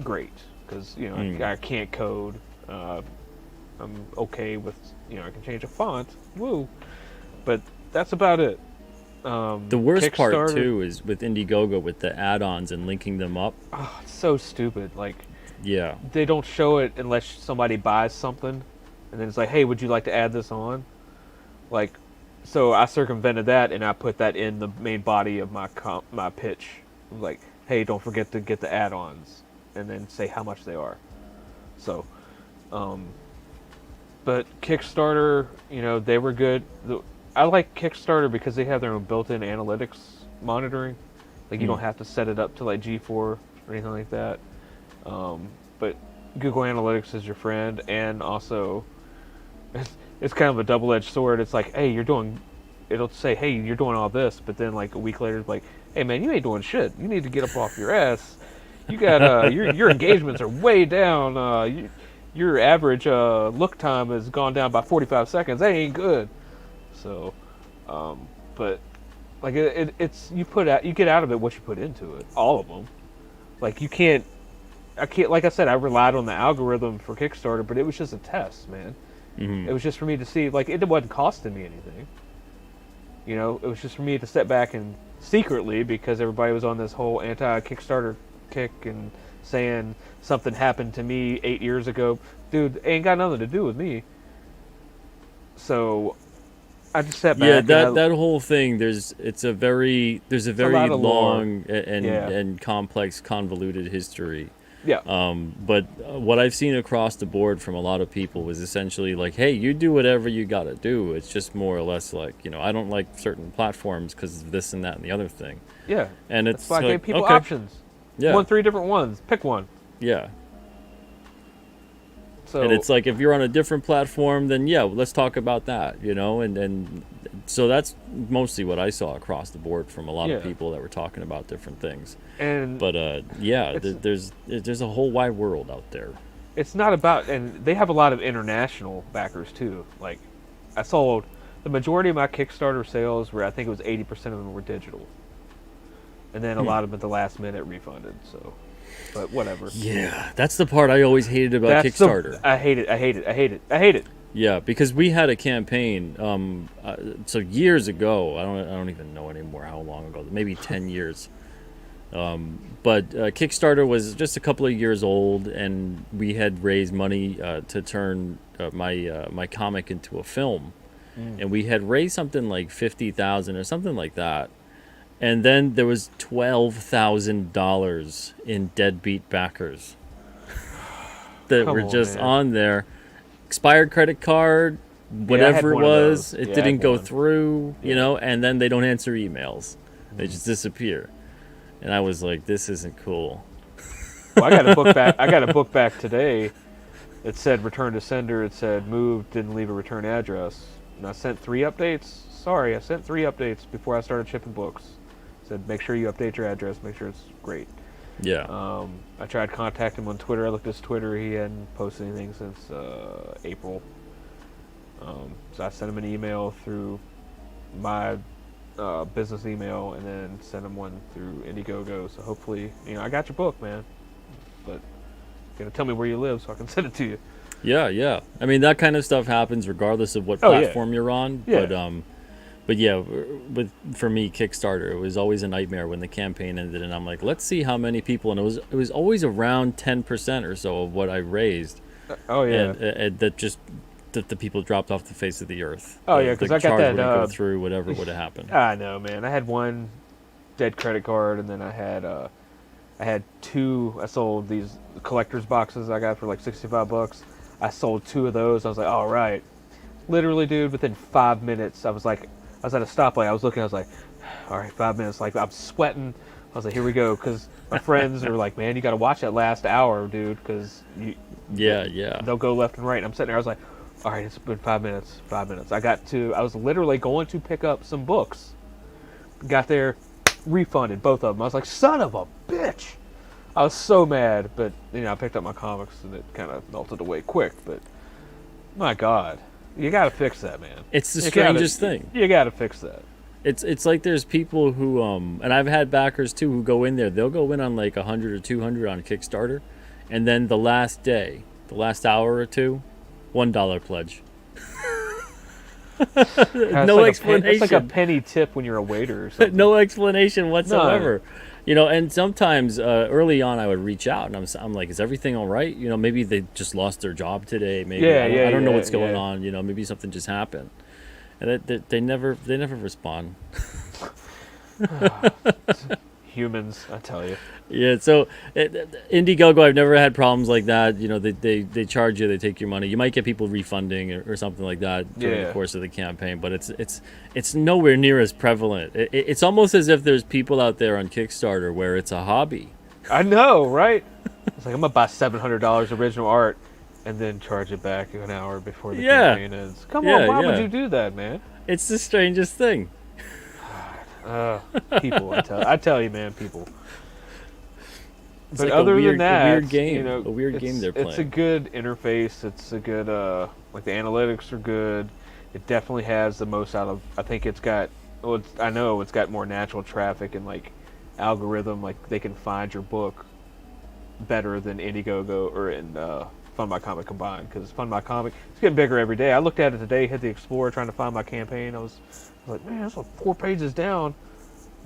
great, because you know I can't code. I'm okay with, you know, I can change a font. Woo, but that's about it. The worst part too is with Indiegogo with the add-ons and linking them up. Oh, it's so stupid. Like, yeah, they don't show it unless somebody buys something, and then it's like, hey, would you like to add this on? Like, so I circumvented that and I put that in the main body of my pitch. Like, hey, don't forget to get the add-ons, and then say how much they are. So, but Kickstarter, you know, they were good. I like Kickstarter because they have their own built-in analytics monitoring. Like, you don't have to set it up to like G4 or anything like that. But Google Analytics is your friend, and also it's kind of a double-edged sword. It's like, hey, it'll say, hey, you're doing all this, but then like a week later, it's like, hey man, you ain't doing shit. You need to get up off your ass. You got your engagements are way down. Your average look time has gone down by 45 seconds. That ain't good. So, but like it's you get out of it what you put into it. All of them. Like I can't. Like I said, I relied on the algorithm for Kickstarter, but it was just a test, man. It was just for me to see. Like, it wasn't costing me anything. You know, it was just for me to step back and secretly, because everybody was on this whole anti-Kickstarter kick and saying something happened to me 8 years ago. Dude, it ain't got nothing to do with me. So I just sat back. Yeah, that whole thing. There's a very long and Yeah. and complex, convoluted history. Yeah. But what I've seen across the board from a lot of people was essentially like, hey, you do whatever you got to do. It's just more or less like, you know, I don't like certain platforms because of this and that and the other thing. Yeah. And it's like, like, gave people okay. options. Yeah. You want 3 different ones. Pick one. Yeah. So, And it's like, if you're on a different platform, then yeah, let's talk about that, you know? And so that's mostly what I saw across the board from a lot of people that were talking about different things. But yeah, there's a whole wide world out there. It's not about, and they have a lot of international backers too. Like, I sold the majority of my Kickstarter sales were, I think it was 80% of them were digital, and then a lot of them at the last minute refunded. So, but whatever. Yeah, that's the part I always hated about That's Kickstarter. I hate it. I hate it. I hate it. I hate it. Yeah, because we had a campaign. So years ago, I don't even know anymore how long ago. Maybe 10 years. But Kickstarter was just a couple of years old, and we had raised money to turn my comic into a film, and we had raised something like 50,000 or something like that, and then there was $12,000 in deadbeat backers that Come were on, just man. on there. Expired credit card, I had whatever it one of was, those. it Yeah, I didn't had go one. through, you know, and then they don't answer emails. They just disappear. And I was like, this isn't cool. Well, I got a book back. I got a book back today. It said return to sender. It said moved, didn't leave a return address. And I sent 3 updates. Sorry, I sent 3 updates before I started shipping books. Said make sure you update your address. Make sure it's great. Yeah. I tried contacting him on Twitter. I looked at his Twitter. He hadn't posted anything since April. So I sent him an email through my business email, and then sent him one through Indiegogo. So hopefully, I got your book, man. But you gotta tell me where you live so I can send it to you. Yeah. I mean, that kind of stuff happens regardless of what Oh, yeah. platform you're on. Yeah. But yeah, for me, Kickstarter, it was always a nightmare when the campaign ended, and I'm like, let's see how many people, and it was always around 10% or so of what I raised. Oh yeah. And that the people dropped off the face of the earth. Oh, yeah, 'cause the I got charge that, wouldn't go through, whatever would have happened. I know, man. I had one dead credit card, and then I had 2. I sold these collector's boxes I got for like $65. I sold 2 of those. I was like, all right. Literally, dude, within 5 minutes, I was at a stoplight. I was looking. I was like, all right, 5 minutes. Like, I'm sweating. I was like, here we go. Because my friends are like, man, you got to watch that last hour, dude, because Yeah. they'll go left and right. And I'm sitting there. I was like, all right, it's been 5 minutes. 5 minutes. I was literally going to pick up some books. Got there, refunded both of them. I was like, son of a bitch. I was so mad, but I picked up my comics and it kind of melted away quick. But my God, you got to fix that, man. It's the You strangest gotta- thing. You got to fix that. It's like there's people who and I've had backers too who go in there. They'll go in on like 100 or 200 on Kickstarter, and then the last day, the last hour or two, $1 pledge. No explanation. It's like a penny tip when you're a waiter or something. No explanation whatsoever. And sometimes early on I would reach out and I'm like, is everything all right? Maybe they just lost their job today. Maybe I don't know what's going on. Maybe something just happened, and they never respond. Humans, I tell you. Yeah, so Indiegogo, I've never had problems like that. They charge you, they take your money. You might get people refunding or something like that during the course of the campaign, but it's nowhere near as prevalent. It's almost as if there's people out there on Kickstarter where it's a hobby. I know, right? It's like I'm gonna buy $700 original art and then charge it back an hour before the campaign ends. Come on, why would you do that, man? It's the strangest thing. People, I tell you, man, people. It's But like other a weird, than that, a weird game. A weird game they're playing. It's a good interface. It's a good, like the analytics are good. It definitely has the most out of. I think it's got. Well, I know it's got more natural traffic and like algorithm. Like they can find your book better than Indiegogo or in FundMyComic combined, because FundMyComic it's getting bigger every day. I looked at it today, hit the Explorer trying to find my campaign. I was like, man, that's like 4 pages down,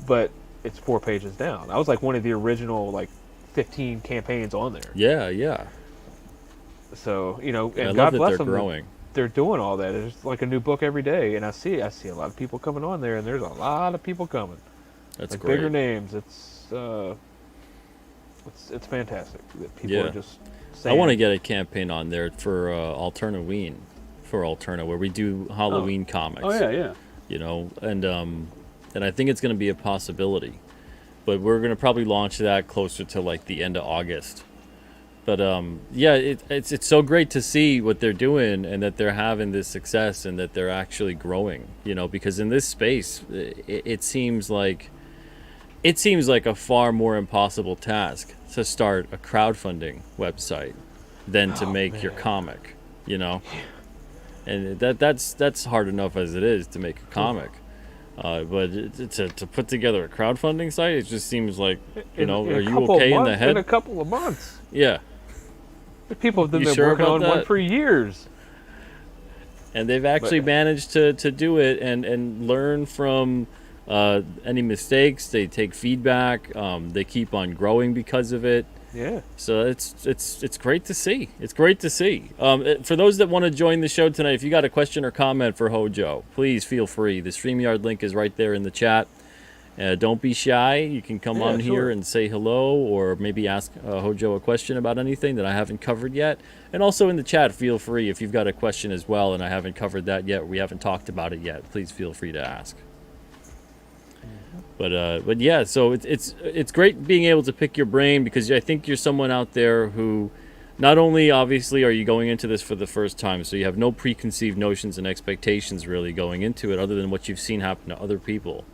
but it's 4 pages down. I was like one of the original like 15 campaigns on there. Yeah. So and I God love that bless they're them. growing. They're doing all that. There's like a new book every day, and I see a lot of people coming on there, and there's a lot of people coming. That's like great. Bigger names. It's fantastic that people are just saying. I want to get a campaign on there for Alternaween, where we do Halloween comics. Oh yeah. And I think it's going to be a possibility, but we're going to probably launch that closer to like the end of August. But it's so great to see what they're doing and that they're having this success and that they're actually growing. Because in this space, it seems like a far more impossible task to start a crowdfunding website than to make your comic. and that's hard enough as it is to make a comic. But to put together a crowdfunding site, it just seems like, In are a you couple okay of in months, the head? In a couple of months. Yeah. People have been You sure working about on one that? for years. And they've actually managed to do it and learn from any mistakes. They take feedback. They keep on growing because of it. Yeah. So it's great to see. It's great to see. For those that want to join the show tonight, if you got a question or comment for HOJO, please feel free. The StreamYard link is right there in the chat. Don't be shy. You can come on here and say hello, or maybe ask HOJO a question about anything that I haven't covered yet. And also in the chat, feel free if you've got a question as well and I haven't covered that yet, or we haven't talked about it yet, please feel free to ask. But yeah, so it's great being able to pick your brain, because I think you're someone out there who not only obviously are you going into this for the first time, so you have no preconceived notions and expectations really going into it other than what you've seen happen to other people.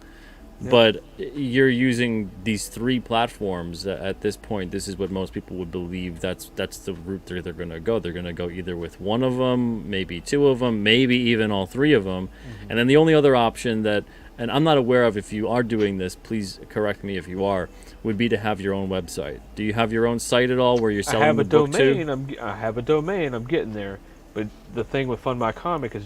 Yeah. But you're using these 3 platforms at this point. This is what most people would believe that's the route they're going to go. They're going to go either with one of them, maybe 2 of them, maybe even all 3 of them. Mm-hmm. And then the only other option that, and I'm not aware of, if you are doing this, please correct me if you are, would be to have your own website. Do you have your own site at all where you're selling the book too? I have a domain. I'm getting there. But the thing with FundMyComic is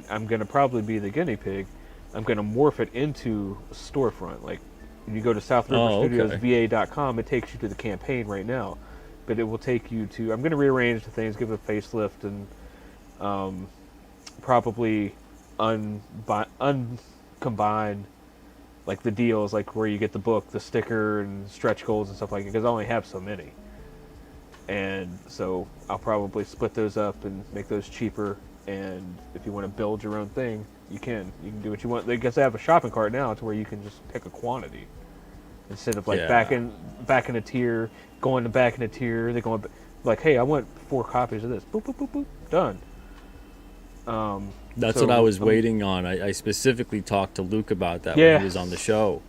I'm going to probably be the guinea pig. I'm going to morph it into a storefront. Like, when you go to SouthRiverStudiosVA.com, it takes you to the campaign right now. But it will take you to... I'm going to rearrange the things, give it a facelift, and probably uncombine, like, the deals, like where you get the book, the sticker, and stretch goals and stuff like that, because I only have so many. And so I'll probably split those up and make those cheaper. And if you want to build your own thing, you can do what you want. I guess I have a shopping cart now to where you can just pick a quantity instead of like back in a tier, going to back in a tier. They're going like, hey, I want 4 copies of this. Boop boop boop boop. Done. That's what I was waiting on. I specifically talked to Luke about that when he was on the show,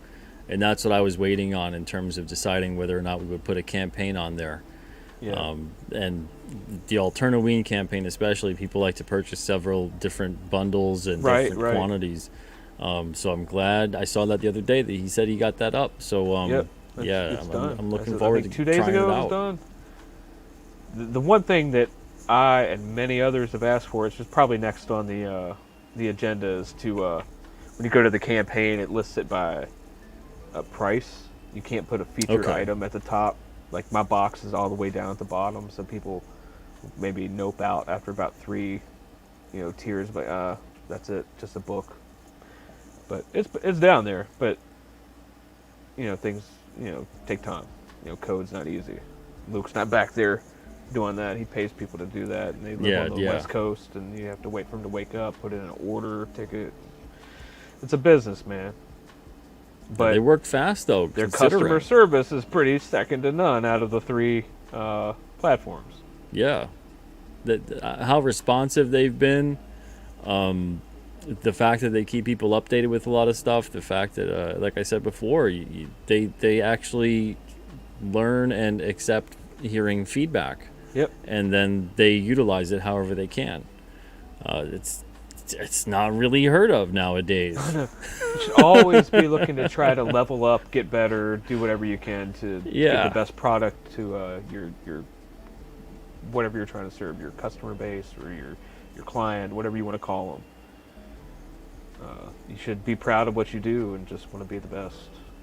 and that's what I was waiting on in terms of deciding whether or not we would put a campaign on there. Yeah. And the Alternoween campaign especially, people like to purchase several different bundles and different quantities. So I'm glad I saw that the other day that he said he got that up. So I'm looking forward to 2 days ago it was done. The one thing that I and many others have asked for, it's just probably next on the agenda, is to when you go to the campaign, it lists it by price. You can't put a featured item at the top. Like, my box is all the way down at the bottom, so people maybe nope out after about 3, tiers. But that's it, just a book. But it's down there. But things take time. Code's not easy. Luke's not back there doing that. He pays people to do that, and they live on the West Coast, and you have to wait for him to wake up, put in an order, ticket. It's a business, man. But they work fast, though. Their customer service is pretty second to none out of the 3 platforms. Yeah. How responsive they've been. The fact that they keep people updated with a lot of stuff. The fact that, like I said before, they actually learn and accept hearing feedback. Yep. And then they utilize it however they can. It's not really heard of nowadays. You should always be looking to try to level up, get better, do whatever you can to get the best product to your whatever you're trying to serve, your customer base or your client, whatever you want to call them. You should be proud of what you do and just want to be the best.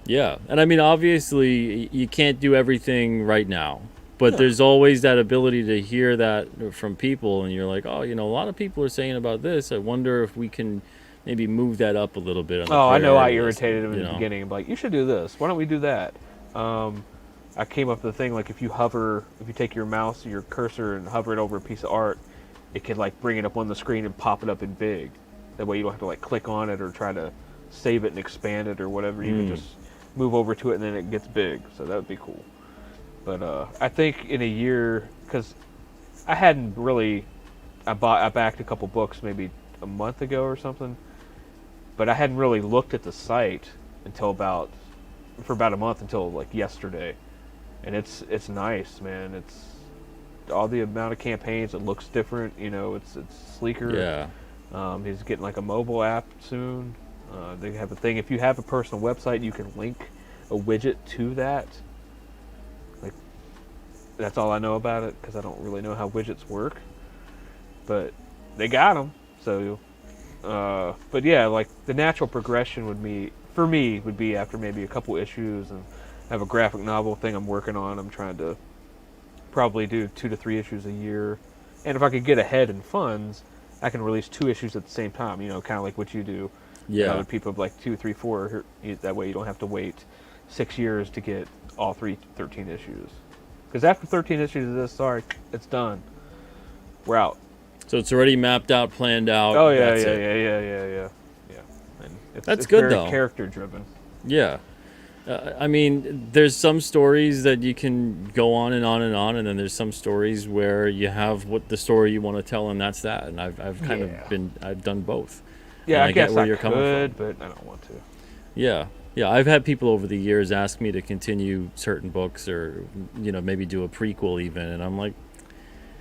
Yeah, and I mean, obviously, you can't do everything right now. But there's always that ability to hear that from people, and you're like, oh, a lot of people are saying about this. I wonder if we can maybe move that up a little bit. I know I irritated him in the beginning. I'm like, you should do this. Why don't we do that? I came up with the thing, like, if you take your mouse or your cursor and hover it over a piece of art, it can, like, bring it up on the screen and pop it up in big. That way you don't have to, like, click on it or try to save it and expand it or whatever. You can just move over to it and then it gets big. So that would be cool. But I think in a year, because I hadn't really, I backed a couple books maybe a month ago or something, but I hadn't really looked at the site for about a month until like yesterday, and it's nice, man. all the amount of campaigns. It looks different. You know, it's sleeker. Yeah. He's getting like a mobile app soon. They have a thing. If you have a personal website, you can link a widget to that. Like, that's all I know about it because I don't really know how widgets work. But they got them. So, but yeah, like the natural progression would be for me would be after maybe a couple issues and have a graphic novel thing I'm working on. I'm trying to probably do 2 to 3 issues a year, and if I could get ahead in funds, I can release 2 issues at the same time. You know, kind of like what you do. Yeah. Other people have like 2, 3, 4. That way you don't have to wait 6 years to get all 13 issues. Because after 13 issues of this, sorry, it's done. We're out. So it's already mapped out, planned out. Oh yeah, that's yeah, it. yeah. And That's it's good, very though. character driven. Yeah. I mean, there's some stories that you can go on and on and on, and then there's some stories where you have what the story you want to tell, and that's that. And I've kind of I've done both. Yeah, And I guess get where I you're coming could, from. but I don't want to. Yeah. Yeah, I've had people over the years ask me to continue certain books or, you know, maybe do a prequel even, and I'm like,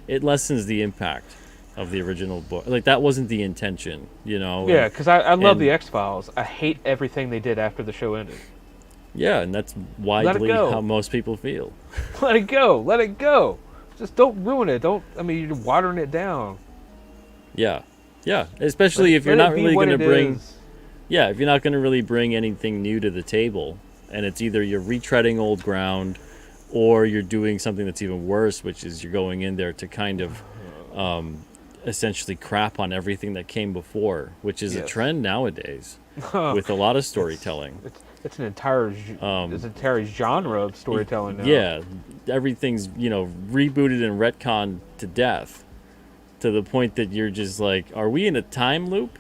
it lessens the impact of the original book. Like, that wasn't the intention, you know? Yeah, because I love and- the X-Files. I hate everything they did after the show ended. Yeah, and that's widely go. how most people feel. Let it go. Let it go. Just don't ruin it. I mean, you're watering it down. Yeah. Yeah, especially if you're Let not it be really what going to it bring... is. Yeah, if you're not going to really bring anything new to the table, and it's either you're retreading old ground, or you're doing something that's even worse, which is you're going in there to kind of essentially crap on everything that came before, which is a Yes. trend nowadays with a lot of storytelling. It's an entire genre of storytelling now. Yeah, everything's, you know, rebooted and retconned to death, to the point that you're just like, are we in a time loop?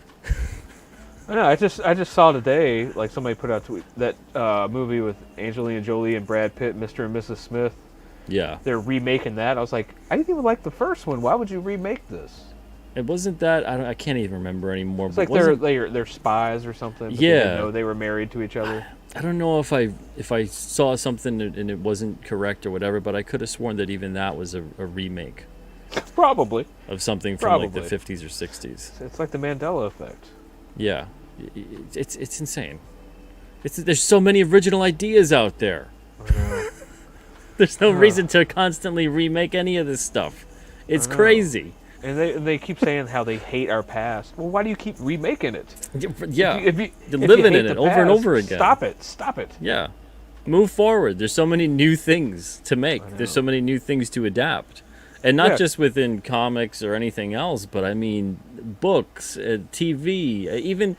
I know. I just saw today, like somebody put out that movie with Angelina Jolie and Brad Pitt, Mr. and Mrs. Smith. Yeah. They're remaking that. I was like, I didn't even like the first one. Why would you remake this? It wasn't that, I can't even remember anymore. It's but like wasn't- they're spies or something. But they Yeah. didn't know they were married to each other. I don't know if I saw something and it wasn't correct or whatever, but I could have sworn that even that was a remake Probably. of something from like the Probably. 50s or 60s. It's like the Mandela effect. Yeah, it's insane. There's so many original ideas out there. There's no reason to constantly remake any of this stuff. It's crazy. And they keep saying how they hate our past. Well, why do you keep remaking it? Yeah, If you you're living hate in the it over and past, over again. Stop it. Yeah, move forward. There's so many new things to make. There's so many new things to adapt, and not Yeah. just within comics or anything else, but I mean books, TV, even.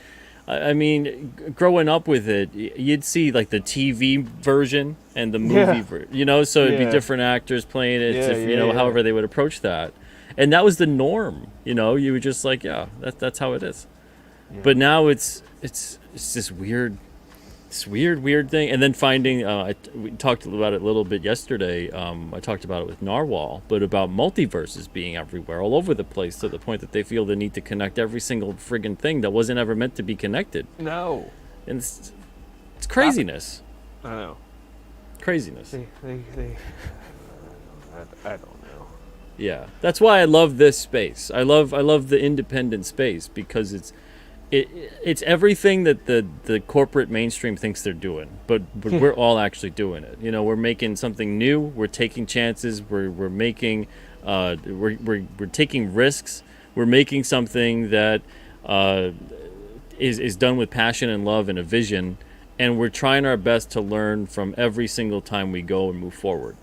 I mean, growing up with it, you'd see like the TV version and the movie version, you know, so it'd be Yeah. different actors playing it, Yeah, you know, yeah. however they would approach that. And that was the norm, you know, you were just like, yeah, that's how it is. But now it's this weird thing. And then finding, we talked about it a little bit yesterday. I talked about it with Narwhal, but about multiverses being everywhere, all over the place, to the point that they feel the need to connect every single friggin' thing that wasn't ever meant to be connected. No. And it's craziness. I know. Craziness. They I don't know. Yeah, that's why I love this space. I love the independent space because it's everything that the corporate mainstream thinks they're doing, but we're all actually doing it. You know, we're making something new. We're taking chances. We're making we're taking risks. We're making something that is done with passion and love and a vision, and we're trying our best to learn from every single time we go and move forward.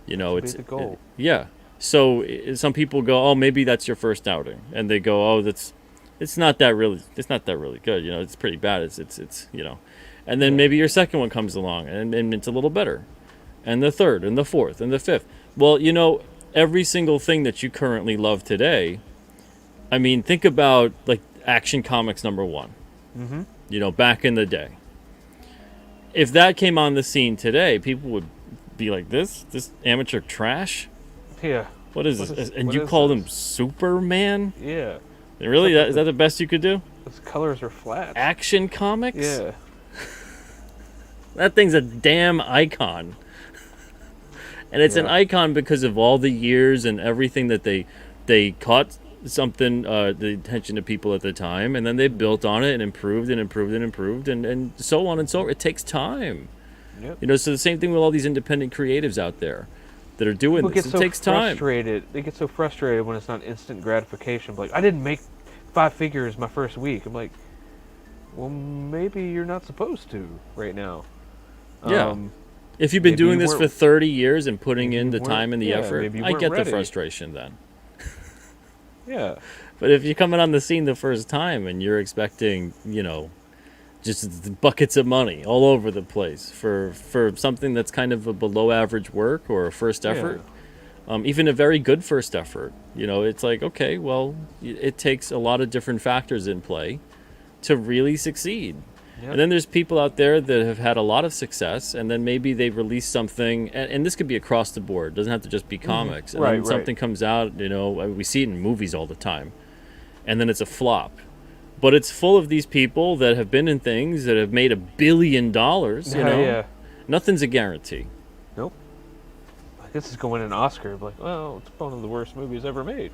You know, That's the goal. yeah. So some people go, oh, maybe that's your first outing, and they go, oh, it's not that really good. You know, it's pretty bad. It's you know, and then maybe your second one comes along, and it's a little better, and the third, and the fourth, and the fifth. Well, you know, every single thing that you currently love today. I mean, think about like Action Comics #1. Mm-hmm. You know, back in the day. If that came on the scene today, people would be like, this amateur trash. Yeah. What is What this? is- And what you is call this? him Superman? Yeah. Really? Is that the best you could do? Those colors are flat. Action Comics? Yeah. That thing's a damn icon. And it's an Yeah. icon because of all the years and everything that they caught something the attention of people at the time, and then they built on it and improved and improved and improved and so on and so on. It takes time. Yep. You know, so the same thing with all these independent creatives out there that are doing People this. get It so takes time. frustrated. They get so frustrated when it's not instant gratification. Like, I didn't make 5 figures my first week. I'm like, well, maybe you're not supposed to right now. Yeah. If you've been maybe doing you this for weren't- 30 years and putting maybe in you the weren't- time and the yeah, effort, maybe you I weren't get ready. the frustration then. Yeah. But if you're coming on the scene the first time and you're expecting, you know, just buckets of money all over the place for something that's kind of a below average work or a first effort, even a very good first effort, you know, it's like, okay, well, it takes a lot of different factors in play to really succeed. Yep. And then there's people out there that have had a lot of success, and then maybe they release something, and this could be across the board. It doesn't have to just be comics. And Right, then right. something comes out, you know, we see it in movies all the time, and then it's a flop. But it's full of these people that have been in things that have made $1 billion, you know? Yeah. Nothing's a guarantee. Nope. Like, this is going to win an Oscar. Like, well, it's one of the worst movies ever made.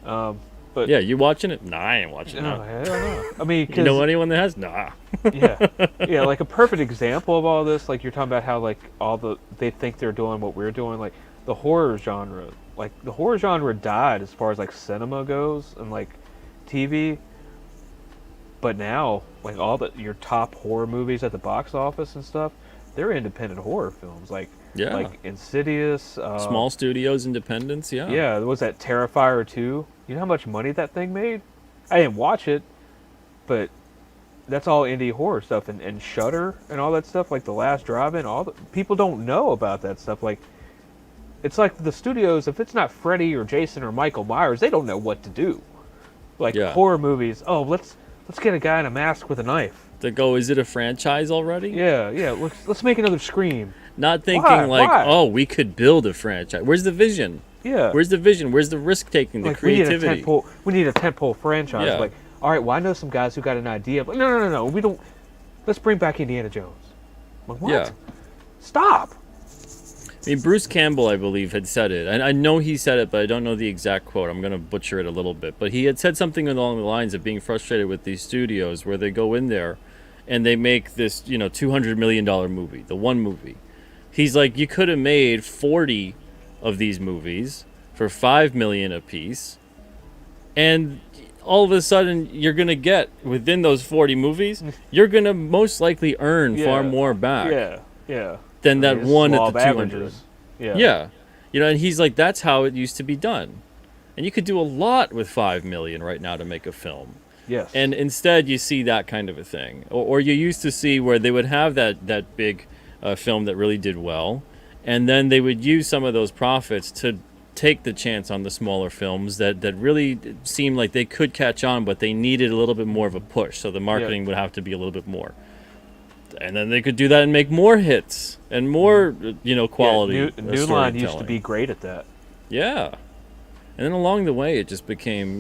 But Yeah, you watching it? Nah, I ain't watching no, it. I don't know. I mean, You know 'cause- anyone that has? Nah. yeah, like a perfect example of all this. Like, you're talking about how like they think they're doing what we're doing. Like the horror genre. Like the horror genre died as far as like cinema goes and like TV. But now, like your top horror movies at the box office and stuff, they're independent horror films. Like Yeah. like Insidious. Small studios, independents, yeah. Yeah, was that Terrifier 2? You know how much money that thing made? I didn't watch it, but that's all indie horror stuff and Shudder and all that stuff, like The Last Drive-In. People don't know about that stuff. Like, it's like the studios, if it's not Freddy or Jason or Michael Myers, they don't know what to do. Like Yeah. horror movies, oh, let's get a guy in a mask with a knife. They go, is it a franchise already? Yeah, let's make another Scream. Not thinking Why? oh, we could build a franchise. Where's the vision? Yeah. Where's the vision? Where's the risk taking? The Like, creativity? we need a tentpole franchise. Yeah. Like, all right, well, I know some guys who got an idea. But no, we don't. Let's bring back Indiana Jones. I'm like, what? Yeah. Stop. I mean, Bruce Campbell, I believe, had said it. And I know he said it, but I don't know the exact quote. I'm going to butcher it a little bit. But he had said something along the lines of being frustrated with these studios where they go in there and they make this, you know, $200 million movie, the one movie. He's like, you could have made 40 of these movies for $5 million a piece, and all of a sudden you're gonna get within those 40 movies, you're gonna most likely earn far Yeah. more back Yeah. than that It's one law at of the 200. averages. Yeah. Yeah, you know, and he's like, that's how it used to be done, and you could do a lot with $5 million right now to make a film. Yes. And instead, you see that kind of a thing, or you used to see where they would have that big film that really did well, and then they would use some of those profits to take the chance on the smaller films that really seemed like they could catch on, but they needed a little bit more of a push, so the marketing would have to be a little bit more. And then they could do that and make more hits and more, you know, quality. New Line used to be great at that. Yeah. And then along the way, it just became,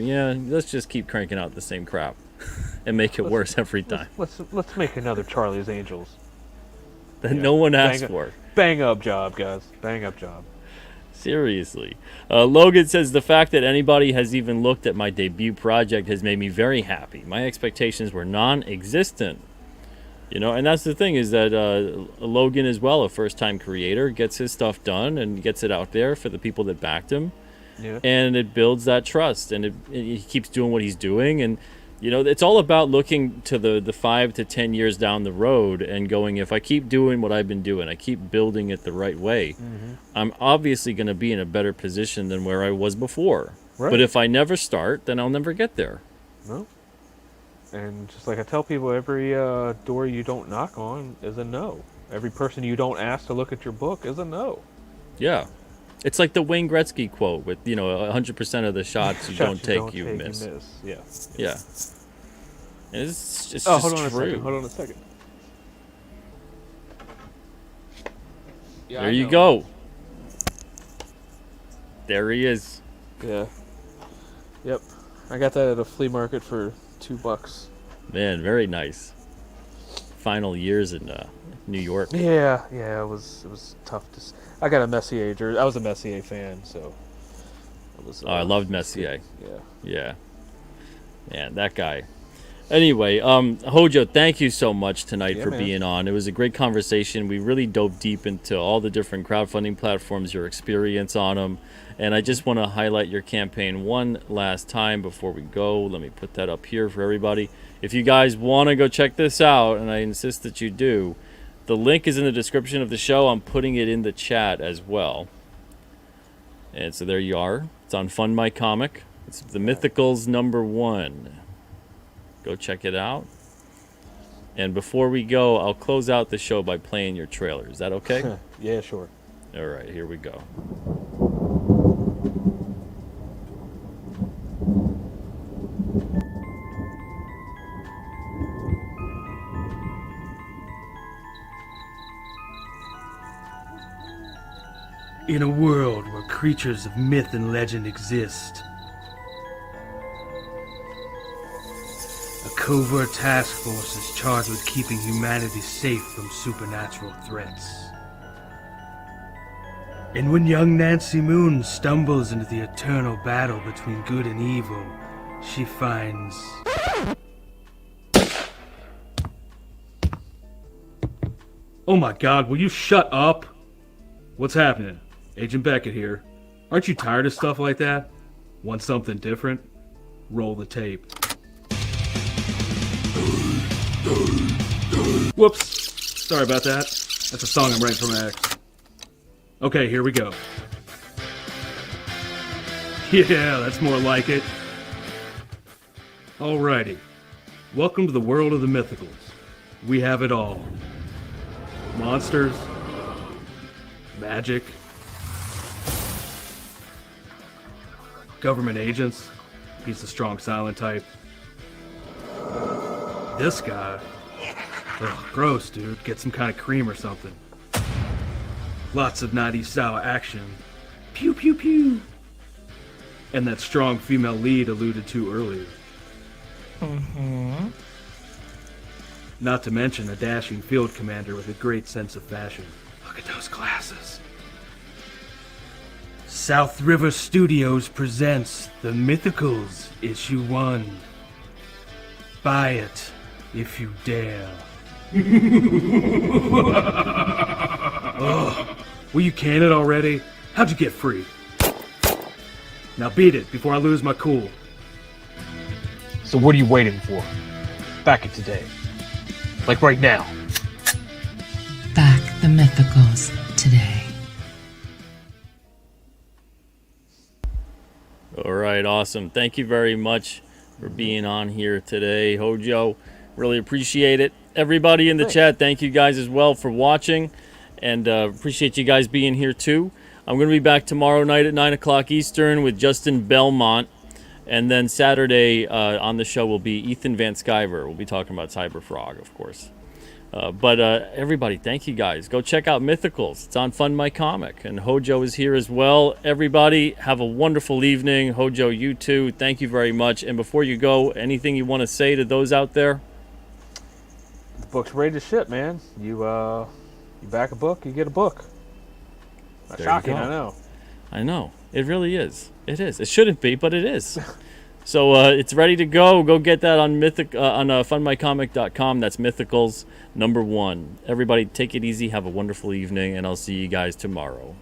let's just keep cranking out the same crap and make it worse every time. Let's make another Charlie's Angels. That no one asked Bang- for. Bang up job, guys. Bang up job. Seriously. Logan says, the fact that anybody has even looked at my debut project has made me very happy. My expectations were non-existent. You know, and that's the thing, is that Logan as well, a first-time creator, gets his stuff done and gets it out there for the people that backed him. Yeah. And it builds that trust, and he keeps doing what he's doing. And, you know, it's all about looking to the 5 to 10 years down the road and going, if I keep doing what I've been doing, I keep building it the right way, I'm obviously going to be in a better position than where I was before. Right. But if I never start, then I'll never get there. No. And just like I tell people, every door you don't knock on is a no. Every person you don't ask to look at your book is a no. Yeah. It's like the Wayne Gretzky quote with, 100% of the shots you don't take, you miss. Yeah. Yeah. And it's just Hold on true. a second. Yeah, There you go. There he is. Yeah. Yep. I got that at a flea market for $2. Man, very nice. Final years in New York. Yeah, it was tough to. I got a Messier jersey. I was a Messier fan, so it was. I loved it was Messier. good. Yeah. Man, that guy. Anyway, Hojo, thank you so much tonight Yeah, for man. being on. It was a great conversation. We really dove deep into all the different crowdfunding platforms, your experience on them. And I just want to highlight your campaign one last time before we go. Let me put that up here for everybody. If you guys want to go check this out, and I insist that you do, the link is in the description of the show. I'm putting it in the chat as well. And so there you are. It's on FundMyComic. It's the Mythicals #1. Go check it out. And before we go, I'll close out the show by playing your trailer. Is that okay? Yeah, sure. All right, here we go. In a world where creatures of myth and legend exist, a covert task force is charged with keeping humanity safe from supernatural threats. And when young Nancy Moon stumbles into the eternal battle between good and evil, she finds... Oh my god, will you shut up? What's happening? Agent Beckett here. Aren't you tired of stuff like that? Want something different? Roll the tape. Whoops. Sorry about that. That's a song I'm writing for my ex. Okay, here we go. Yeah, that's more like it. Alrighty. Welcome to the world of the Mythicals. We have it all. Monsters. Magic. Government agents. He's the strong silent type. This guy. Ugh, gross, dude. Get some kind of cream or something. Lots of 90s style action. Pew pew pew. And that strong female lead alluded to earlier. Not to mention a dashing field commander with a great sense of fashion. Look at those glasses. South River Studios presents The Mythicals, Issue 1. Buy it, if you dare. Ugh, will you can it already? How'd you get free? Now beat it before I lose my cool. So what are you waiting for? Back it today. Like right now. Back the Mythicals today. All right, awesome. Thank you very much for being on here today, Hojo. Really appreciate it. Everybody in the chat, thank you guys as well for watching, and appreciate you guys being here too. I'm going to be back tomorrow night at 9 o'clock Eastern with Justin Belmont, and then Saturday on the show will be Ethan Van Sciver. We'll be talking about Cyberfrog, of course. But everybody, thank you guys. Go check out Mythicals. It's on FundMyComic, and Hojo is here as well. Everybody, have a wonderful evening. Hojo, you too. Thank you very much. And before you go, anything you want to say to those out there? The book's ready to ship, man. You back a book, you get a book. Shocking, I know. I know. It really is. It is. It shouldn't be, but it is. So it's ready to go. Go get that on FundMyComic.com. That's Mythicals #1. Everybody, take it easy. Have a wonderful evening, and I'll see you guys tomorrow.